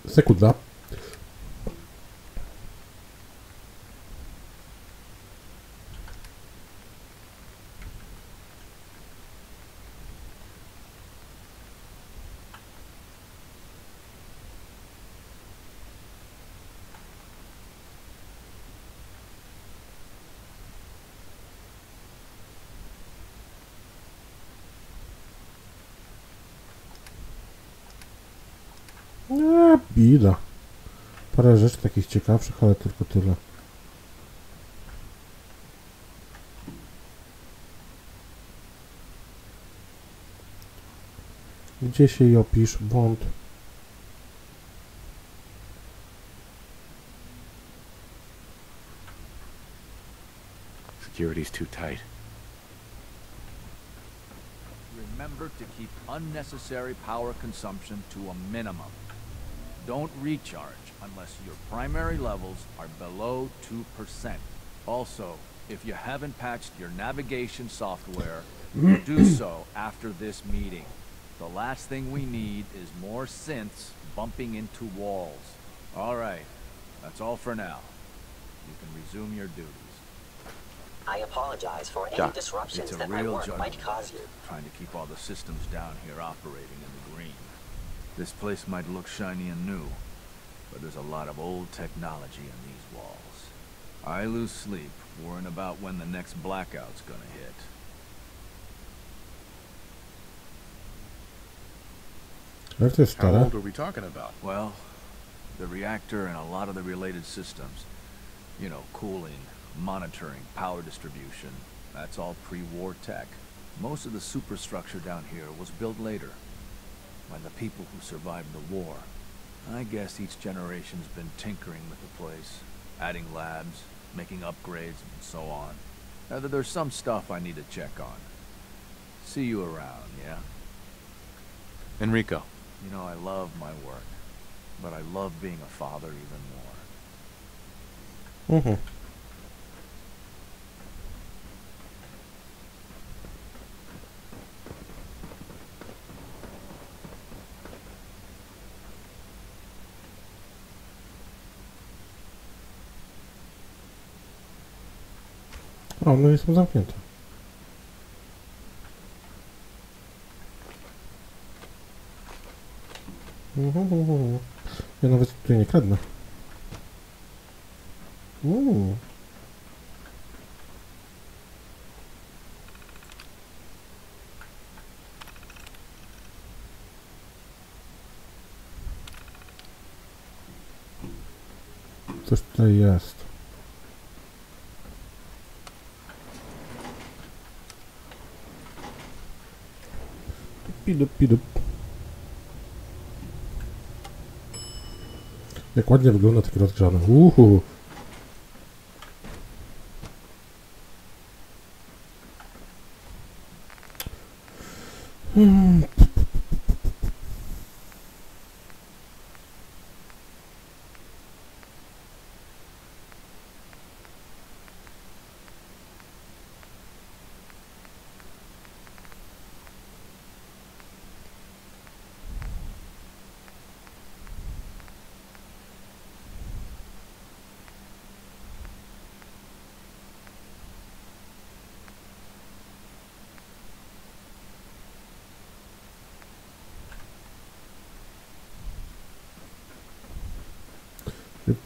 Sekunda. Bida. Parę rzeczy takich ciekawszych, ale tylko tyle. Gdzie się i opisz? Błąd. Security's too tight. Remember to keep unnecessary power consumption to a minimum. Don't recharge unless your primary levels are below 2%. Also, if you haven't patched your navigation software, do so after this meeting. The last thing we need is more synths bumping into walls. All right, that's all for now. You can resume your duties. I apologize for any Doc, disruptions it's a that my real work juggle, might cause you. trying to keep all the systems down here operating in the green. This place might look shiny and new, but there's a lot of old technology in these walls. I lose sleep worrying about when the next blackout's gonna hit. How old are we talking about? Well, the reactor and a lot of the related systems. You know, cooling, monitoring, power distribution. That's all pre-war tech. Most of the superstructure down here was built later, by the people who survived the war. I guess each generation's been tinkering with the place, adding labs, making upgrades, and so on. There's some stuff I need to check on. See you around, yeah? Enrico. You know, I love my work, but I love being a father even more. Mhm. O, no jestem zamknięty. Ja nawet tutaj nie kradnę. Coś tutaj jest. Pidup. Jak ładnie wygląda taki rozgrzany.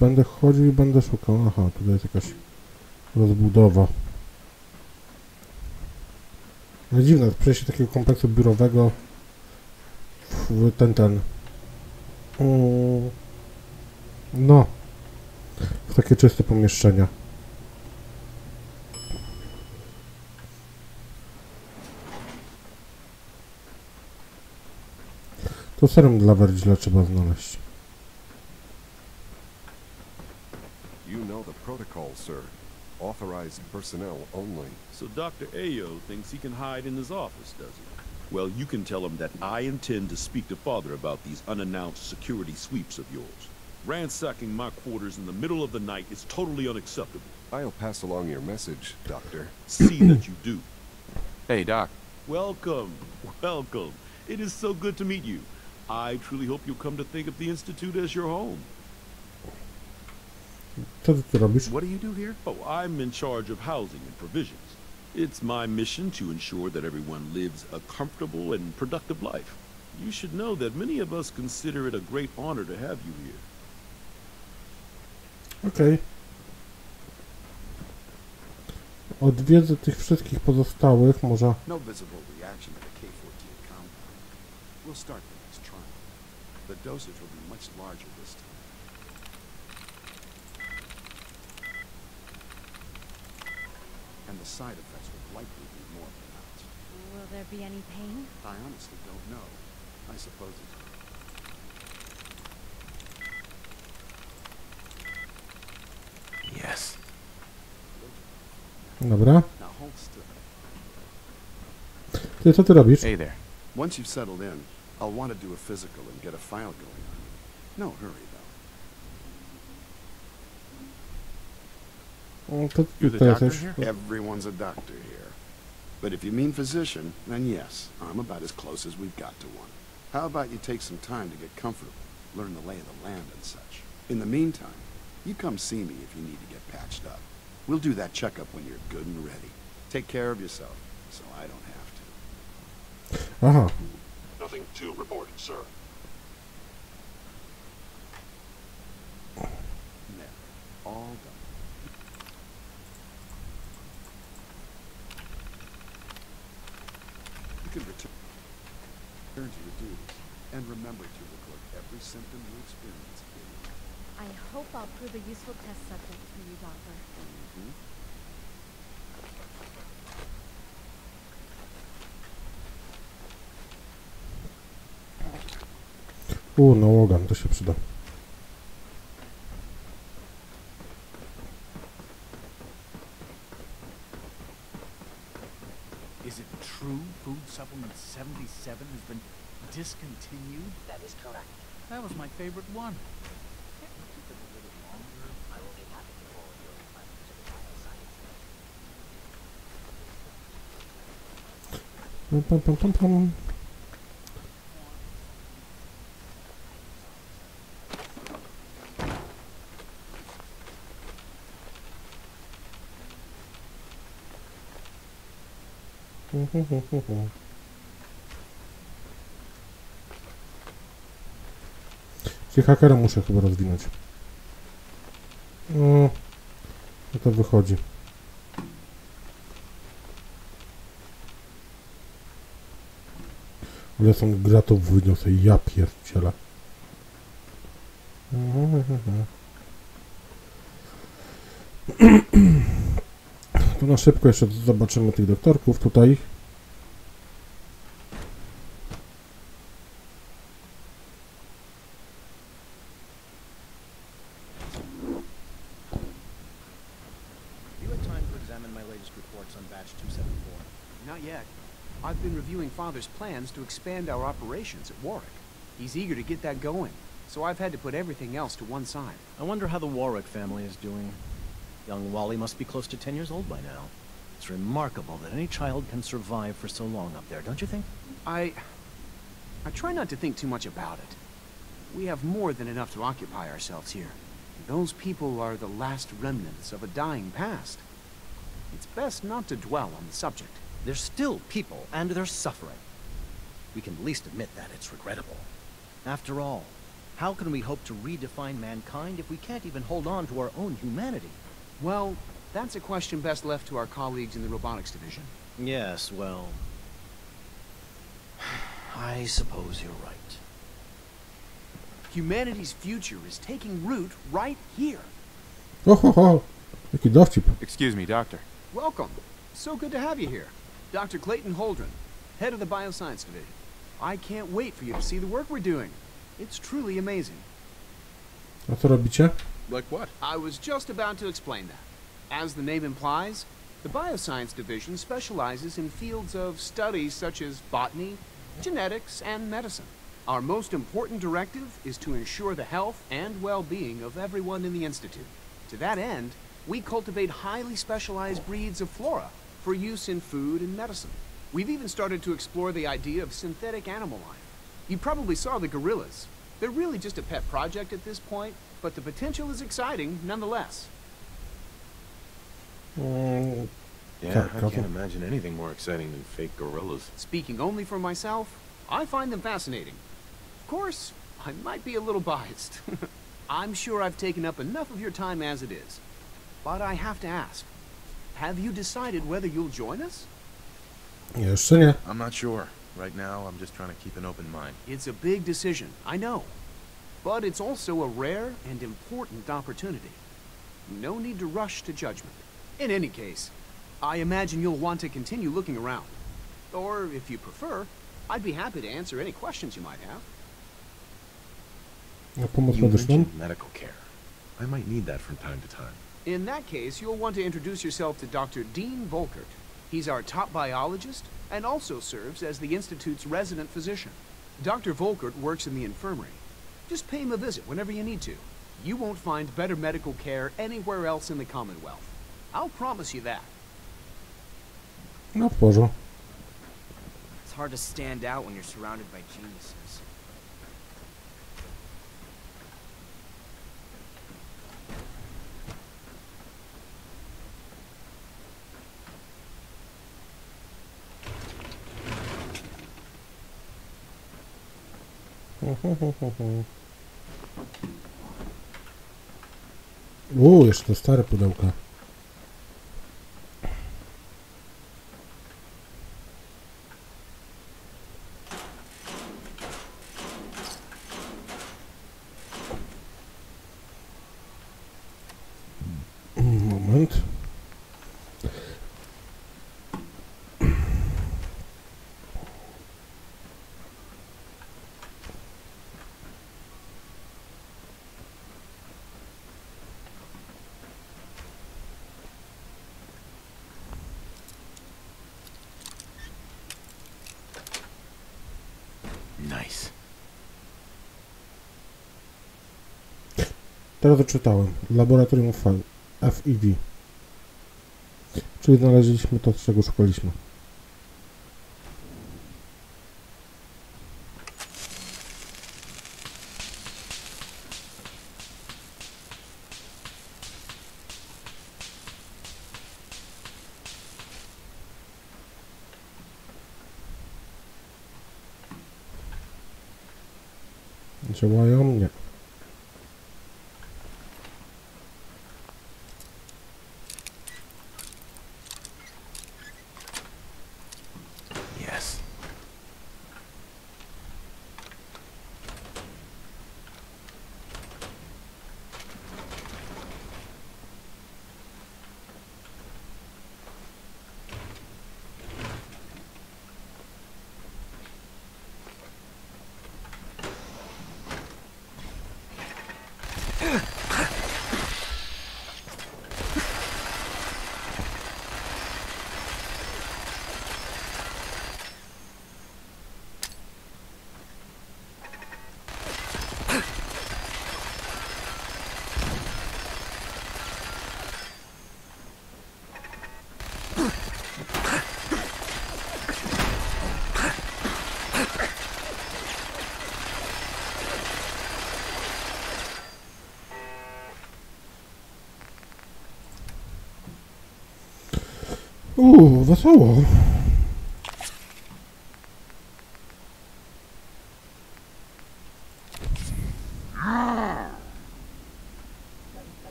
Będę chodził i będę szukał. Aha, tutaj jest jakaś rozbudowa. No dziwne, przejście takiego kompleksu biurowego w no, w takie czyste pomieszczenia. To serum dla Werdzila trzeba znaleźć. You know the protocol, sir. Authorized personnel only. So Dr. Ayo thinks he can hide in his office, does he? Well, you can tell him that I intend to speak to Father about these unannounced security sweeps of yours. Ransacking my quarters in the middle of the night is totally unacceptable. I'll pass along your message, Doctor. See that you do. Hey, Doc. Welcome. Welcome. It is so good to meet you. I truly hope you'll come to think of the Institute as your home. Co ty robisz? What do you do here? Oh, I'm in charge of housing and provisions. It's my mission to ensure that everyone lives a comfortable and productive life. You should know that many of us consider it a great honor to have you here. Okej. Odwiedzę tych wszystkich pozostałych, może... No visible reaction to the K-14 compound. We'll start the next trial. The dosage will be much larger this time. And the side effects will likely be more pronounced. Will there be any pain? I honestly don't know. I suppose it's... Yes. Dobra. Now hold still. Ty, co ty robisz? Hey there. Once you've settled in, I'll want to do a physical and get a file going on you. No hurry, though. To You're the ty doctor jesteś... here? Everyone's a doctor here. But if you mean physician, then yes, I'm about as close as we've got to one. How about you take some time to get comfortable, learn the lay of the land and such. In the meantime, you come see me if you need to get patched up. We'll do that checkup when you're good and ready. Take care of yourself, so I don't have to. Aha. Nothing to report, sir. There. All done. You can return to your duties, and remember to record every symptom you experience. I hope I'll prove a useful test subject for you, Doctor. Nałogan, to się przyda. Is it true food supplement 77 has been discontinued? That is correct. That was my favorite one. I will be happy to forward your request to the bioscience. Czyli hakera muszę chyba rozwinąć. No to wychodzi. Ale są gratów wyniosę, ja pierdzielę. To na szybko jeszcze zobaczymy tych doktorków tutaj. Not yet. I've been reviewing Father's plans to expand our operations at Warwick. He's eager to get that going, so I've had to put everything else to one side. I wonder how the Warwick family is doing. Young Wally must be close to 10 years old by now. It's remarkable that any child can survive for so long up there, don't you think? I try not to think too much about it. We have more than enough to occupy ourselves here. Those people are the last remnants of a dying past. It's best not to dwell on the subject. They're still people, and they're suffering. We can at least admit that it's regrettable. After all, How can we hope to redefine mankind if we can't even hold on to our own humanity? Well, that's a question best left to our colleagues in the robotics division. Yes, well... I suppose you're right. Humanity's future is taking root right here. Ho. Jaki dowcip. Excuse me, doctor. Welcome. So good to have you here. Dr. Clayton Holdren, head of the Bioscience Division. I can't wait for you to see the work we're doing. It's truly amazing. A co robicie? Like what? I was just about to explain that. As the name implies, the Bioscience Division specializes in fields of studies such as botany, genetics, and medicine. Our most important directive is to ensure the health and well-being of everyone in the Institute. To that end, we cultivate highly specialized breeds of flora for use in food and medicine. We've even started to explore the idea of synthetic animal life. You probably saw the gorillas. They're really just a pet project at this point, but the potential is exciting nonetheless. Yeah, I can't imagine anything more exciting than fake gorillas. Speaking only for myself, I find them fascinating. Of course, I might be a little biased. I'm sure I've taken up enough of your time as it is. But I have to ask, have you decided whether you'll join us? Jeszcze nie. I'm not sure. Right now, I'm just trying to keep an open mind. It's a big decision, I know. But it's also a rare and important opportunity. No need to rush to judgment. In any case, I imagine you'll want to continue looking around. Or, if you prefer, I'd be happy to answer any questions you might have. You mentioned medical care. I might need that from time to time. In that case, you'll want to introduce yourself to Dr. Dean Volkert. He's our top biologist and also serves as the Institute's resident physician. Dr. Volkert works in the infirmary. Just pay him a visit whenever you need to. You won't find better medical care anywhere else in the Commonwealth. I'll promise you that. No w porządku. It's hard to stand out when you're surrounded by geniuses. Jeszcze te stare pudełka. Moment. Nice. Teraz doczytałem. Laboratorium FEV. Czyli znaleźliśmy to, czego szukaliśmy. Działają? Nie. Yes. Wesoło.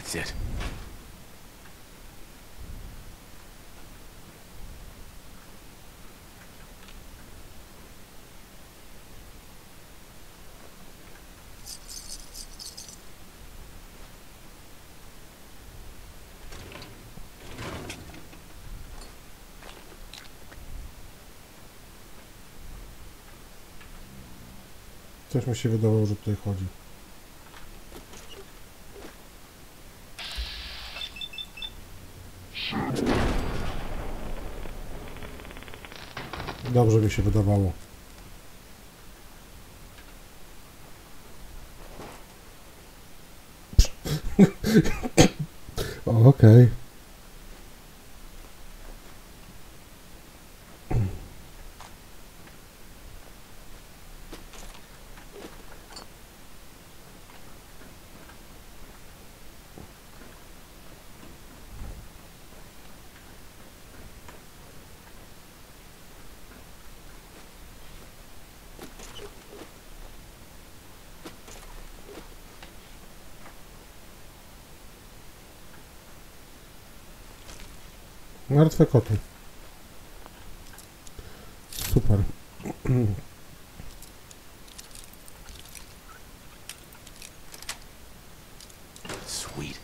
That's it. Coś mi się wydawało, że tutaj chodzi. Dobrze mi się wydawało. Okej. Martwe koty. Super. Sweet.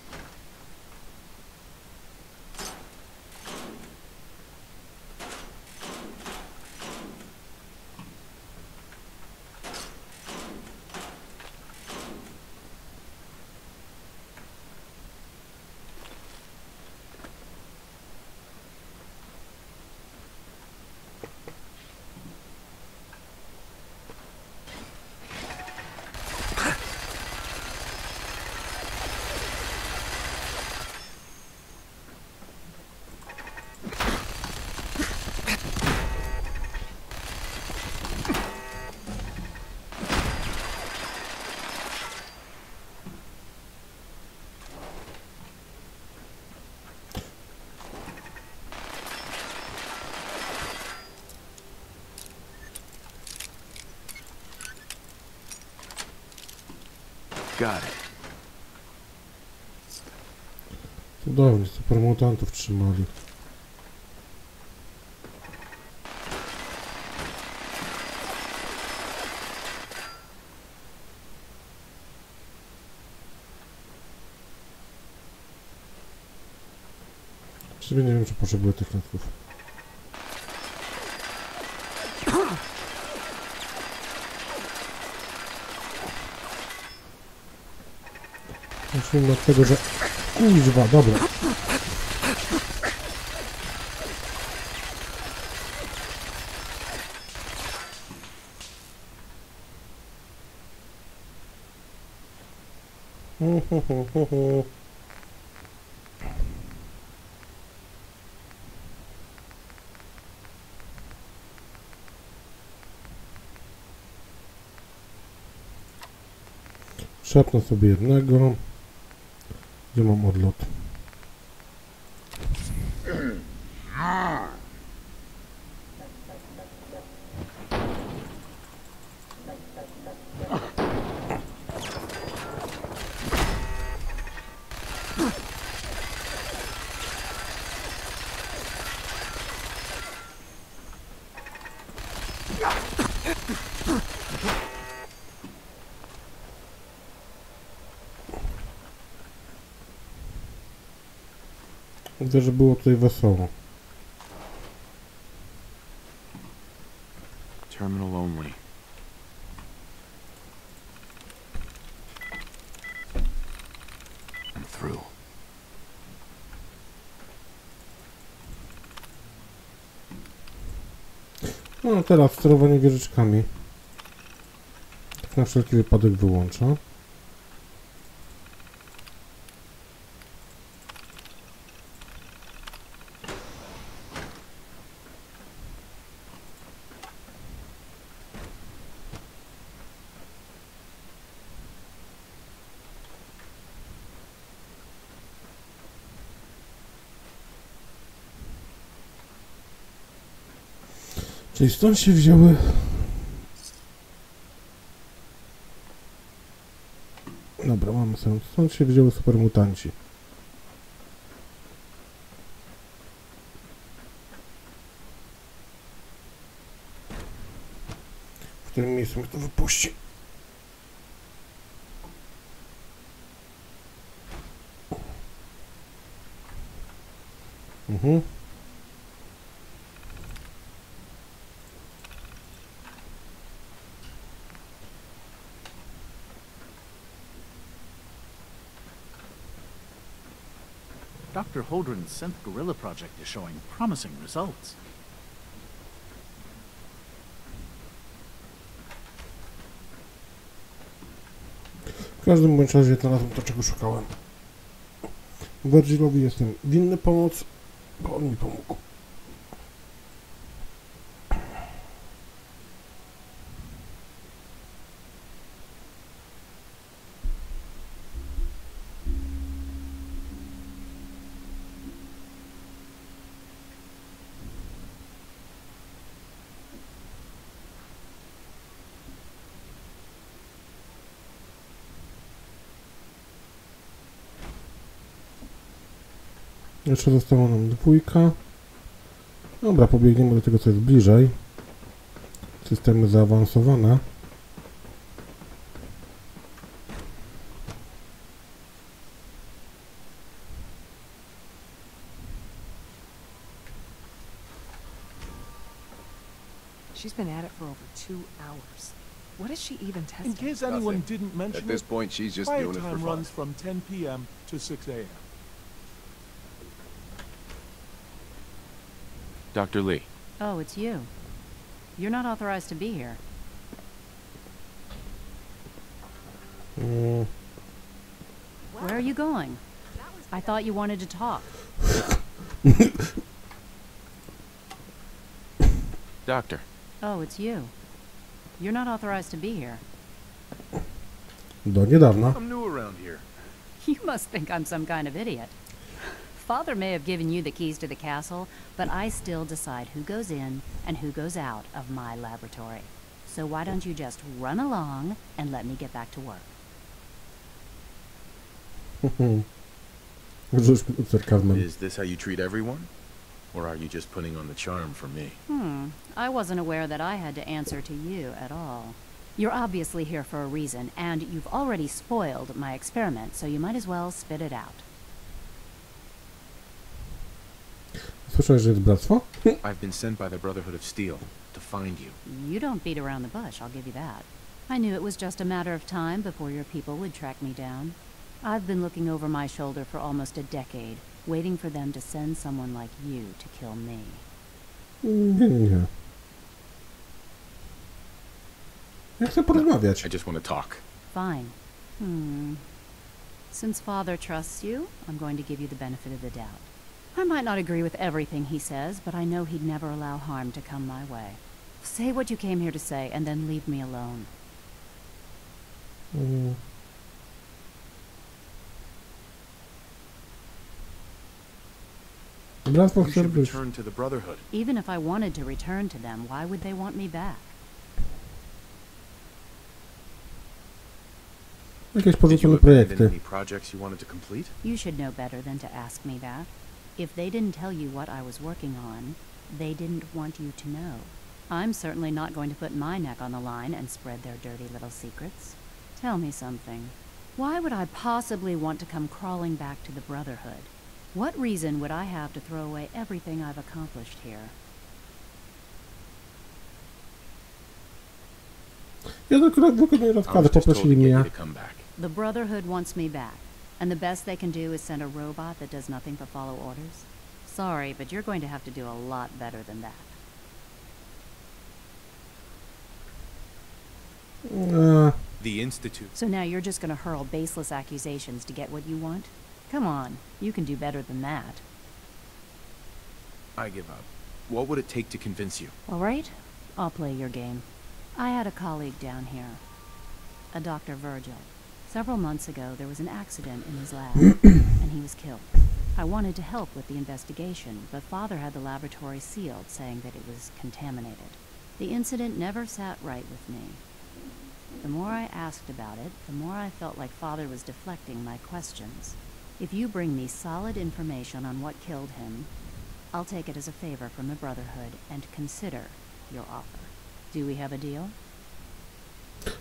Got it. Cudownie, super mutantów trzymali. Właściwie nie wiem, czy potrzebuję tych klatków. Zacznijmy od tego, że... Kuźwa, dobra. Szepnę sobie jednego. Gdzie mam odlot? Widzę, że było tutaj wesoło. Terminal only. I'm through. No teraz sterowanie wieżyczkami. Tak na wszelki wypadek wyłączę. Czyli stąd się wzięły... Dobra, mamy sobie. Stąd się wzięły supermutanci. którym miejscu mnie to wypuści. Dr. Holdren's synth gorilla project is showing promising results. W każdym bądź razie znalazłem to, czego szukałem. Virgilowi jestem winny pomoc, bo on mi pomógł. Jeszcze została nam 2. Dobra, pobiegniemy do tego, co jest bliżej. Systemy zaawansowane. She's been at it for over 2 hours. What is she even testing? In case anyone didn't mention At this point, she's just quiet doing it for time fun. runs from 10 p.m. to 6 a.m. Dr. Lee. Oh, it's you. You're not authorized to be here. Where are you going? I thought you wanted to talk. Doctor. Oh, it's you. You're not authorized to be here. Do niedawna. I'm new around here. You must think I'm some kind of idiot. Father may have given you the keys to the castle, but I still decide who goes in and who goes out of my laboratory. So why don't you just run along and let me get back to work? Is this how you treat everyone? Or are you just putting on the charm for me? I wasn't aware that I had to answer to you at all. You're obviously here for a reason, and you've already spoiled my experiment, so you might as well spit it out. Słyszałeś, że jest bractwo? I've been sent by the Brotherhood of Steel to find you. You don't beat around the bush, I'll give you that. I knew it was just a matter of time before your people would track me down. I've been looking over my shoulder for almost a decade, waiting for them to send someone like you to kill me. Nie. Ja chcę porozmawiać. I just want to talk. Fine. Since Father trusts you, I'm going to give you the benefit of the doubt. I might not agree with everything he says, but I know he'd never allow harm to come my way. Say what you came here to say, and then leave me alone. You should return to the Brotherhood. Even if I wanted to return to them, why would they want me back? Jakieś Did you porzucone abandon projekty. any projects you wanted to complete? You should know better than to ask me that. If they didn't tell you what I was working on, they didn't want you to know. I'm certainly not going to put my neck on the line and spread their dirty little secrets. Tell me something. Why would I possibly want to come crawling back to the Brotherhood? What reason would I have to throw away everything I've accomplished here? Ja tylko wykonuję rozkazy, poprosili mnie. The Brotherhood wants me back, and the best they can do is send a robot that does nothing but follow orders. Sorry, but you're going to have to do a lot better than that. The Institute. So now you're just going to hurl baseless accusations to get what you want? Come on, you can do better than that. I give up. What would it take to convince you? All right, I'll play your game. I had a colleague down here, a Dr. Virgil. Several months ago, there was an accident in his lab, and he was killed. I wanted to help with the investigation, but Father had the laboratory sealed, saying that it was contaminated. The incident never sat right with me. The more I asked about it, the more I felt like Father was deflecting my questions. If you bring me solid information on what killed him, I'll take it as a favor from the Brotherhood and consider your offer. Do we have a deal?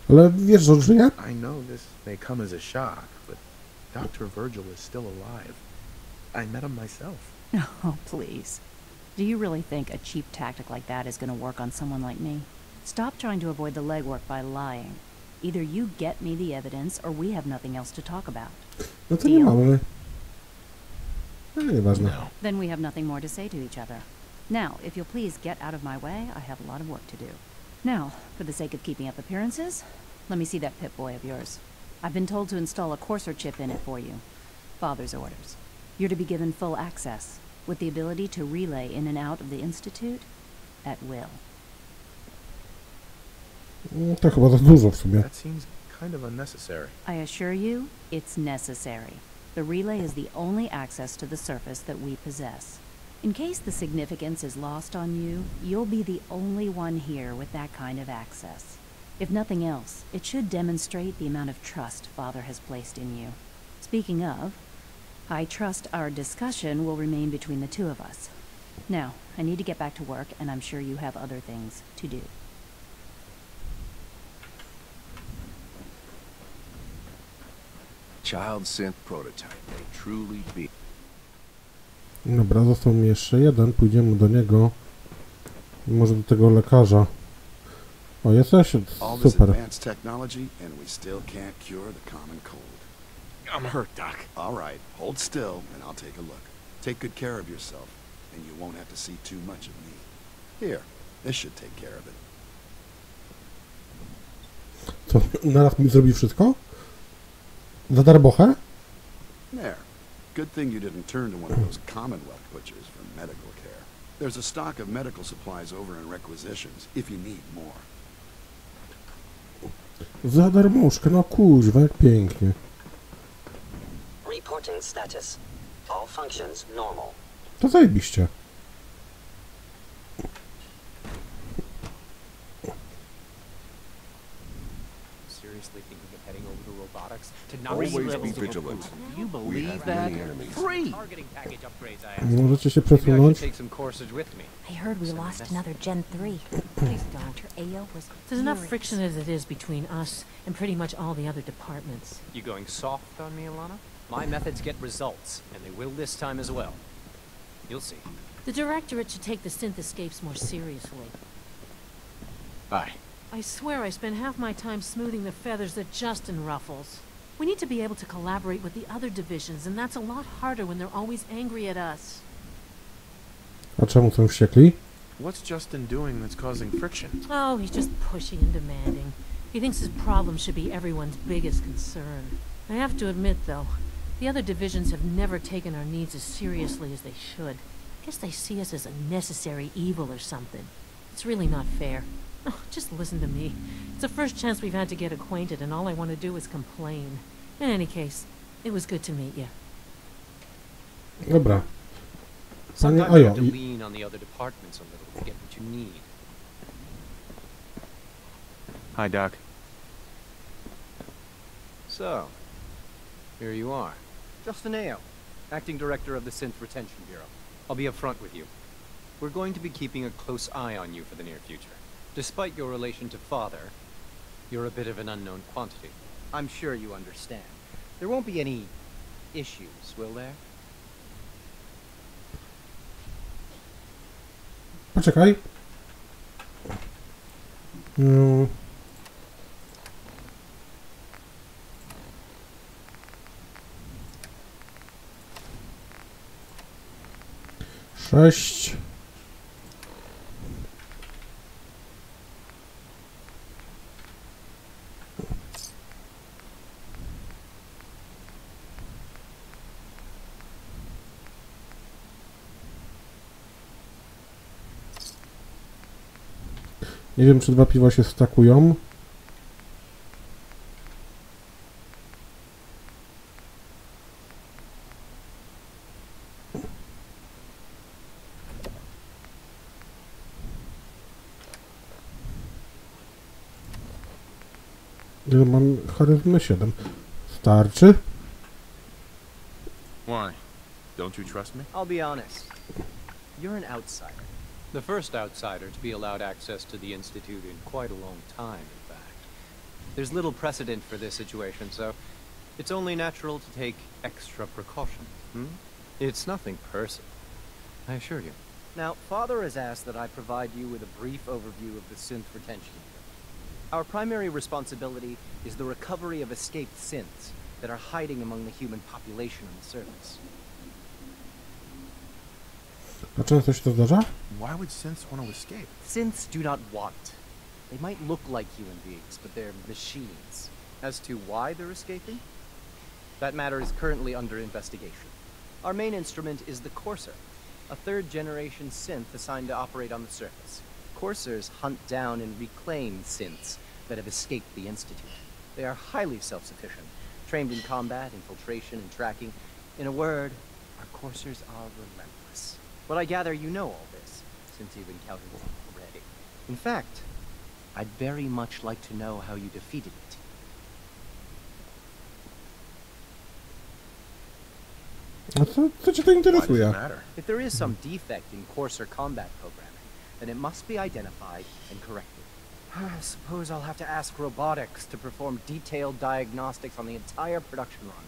Ale wiesz, że żyje? I know this may come as a shock, but Dr. Virgil is still alive. I met him myself. Oh, please. Do you really think a cheap tactic like that is going to work on someone like me? Stop trying to avoid the legwork by lying. Either you get me the evidence, or we have nothing else to talk about. No to nie mamy. No, nieważne. No. Then we have nothing more to say to each other. Now, if you'll please get out of my way, I have a lot of work to do. Now, for the sake of keeping up appearances, let me see that Pip-Boy of yours. I've been told to install a courser chip in it for you. Father's orders. You're to be given full access, with the ability to relay in and out of the Institute at will. To chyba za dużo w sumie. That seems kind of unnecessary. I assure you, it's necessary. The relay is the only access to the surface that we possess. In case the significance is lost on you, you'll be the only one here with that kind of access. If nothing else, it should demonstrate the amount of trust Father has placed in you. Speaking of, I trust our discussion will remain between the two of us. Now, I need to get back to work, and I'm sure you have other things to do. Child synth prototype may truly be. Dobra, został mi jeszcze jeden. Pójdziemy do niego. I może do tego lekarza. O, jesteś? Super. Advanced technology and we still can't cure the common cold. I'm hurt, Doc. All right, hold still and I'll take a look. Take good care of yourself and you won't have to see too much of me. Here, this should take care of it. Co, naraz mi zrobi wszystko? Za darbochę? There. Good thing you didn't turn to one of those Commonwealth butchers for medical care. There's a stock of medical supplies over in requisitions, if you need more. Za darmożkę, no kuźwa, jak pięknie. Reporting status. All functions normal. To zajebiście. Seriously thinking of heading over to robotics to not Always receive be levels of vigilant. approval. Do you We believe have that? many enemies. Free targeting package upgrades I asked. Możecie się Maybe I should przesunąć? take some courses with me. I heard we lost another Gen 3. Please don't. Dr. Ayo was There's enough furious. friction as it is between us and pretty much all the other departments. You going soft on me, Alana? My methods get results, and they will this time as well. You'll see. The Directorate should take the synth escapes more seriously. Aye. I swear I spend half my time smoothing the feathers that Justin ruffles. We need to be able to collaborate with the other divisions, and that's a lot harder when they're always angry at us. A czemu są wściekli? What's Justin doing that's causing friction? Oh, he's just pushy and demanding. He thinks his problem should be everyone's biggest concern. I have to admit, though, the other divisions have never taken our needs as seriously as they should. I guess they see us as a necessary evil or something. It's really not fair. Oh, just listen to me. It's the first chance we've had to get acquainted, and all I want to do is complain. In any case, it was good to meet you. Dobra. Panie Sometimes you Ayo, have to lean on the other departments a little to get what you need. Hi, Doc. So, here you are. Justin Ayo, Acting Director of the Synth Retention Bureau. I'll be upfront with you. We're going to be keeping a close eye on you for the near future. Despite your relation to Father, you're a bit of an unknown quantity. I'm sure you understand. There won't be any issues, will there? Poczekaj. No. Sześć. Nie wiem, czy dwa piwa się stakują. Ja mam charyzmy 7. Starczy? Why? Don't you trust me? I'll be honest. You're an outsider. The first outsider to be allowed access to the Institute in quite a long time, in fact. There's little precedent for this situation, so it's only natural to take extra precautions. It's nothing personal, I assure you. Now, Father has asked that I provide you with a brief overview of the synth retention unit. Our primary responsibility is the recovery of escaped synths that are hiding among the human population on the surface. A często się to zdarza? Why would synths want to escape? Synths do not want. They might look like human beings, but they're machines. As to why they're escaping? That matter is currently under investigation. Our main instrument is the Courser, a third-generation synth assigned to operate on the surface. Coursers hunt down and reclaim synths that have escaped the Institute. They are highly self-sufficient, trained in combat, infiltration, and tracking. In a word, our Coursers are relentless. But I gather you know all this, since you've encountered one already. In fact, I'd very much like to know how you defeated it. Co cię to interesuje? If there is some defect in Courser combat programming, then it must be identified and corrected. I suppose I'll have to ask robotics to perform detailed diagnostics on the entire production run.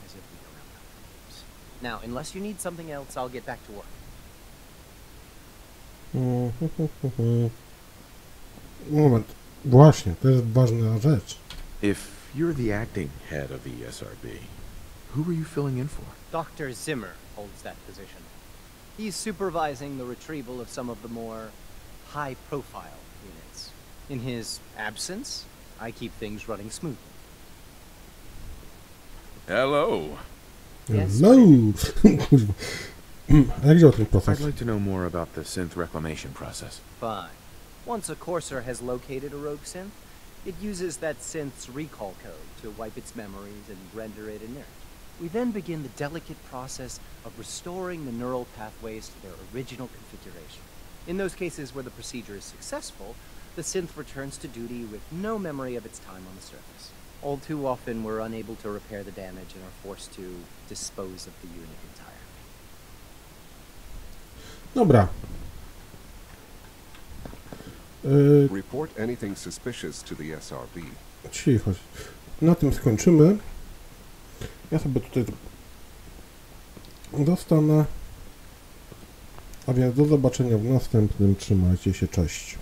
As if we don't have enough problems. Now, unless you need something else, I'll get back to work. Moment. Właśnie, to jest ważna rzecz. If you're the acting head of the SRB, who are you filling in for? Dr. Zimmer holds that position. He's supervising the retrieval of some of the more high-profile units. In his absence, I keep things running smoothly. Hello. Yes. No. Jak działa ten proces? I'd like to know more about the synth reclamation process. Fine. Once a Courser has located a rogue synth, it uses that synth's recall code to wipe its memories and render it inert. We then begin the delicate process of restoring the neural pathways to their original configuration. In those cases where the procedure is successful, the synth returns to duty with no memory of its time on the surface. All too often, we're unable to repair the damage and are forced to dispose of the unit entirely. Dobra. Report anything suspicious to the SRB. Cicho. Na tym skończymy. Ja sobie tutaj dostanę. A więc do zobaczenia w następnym. Trzymajcie się, cześć.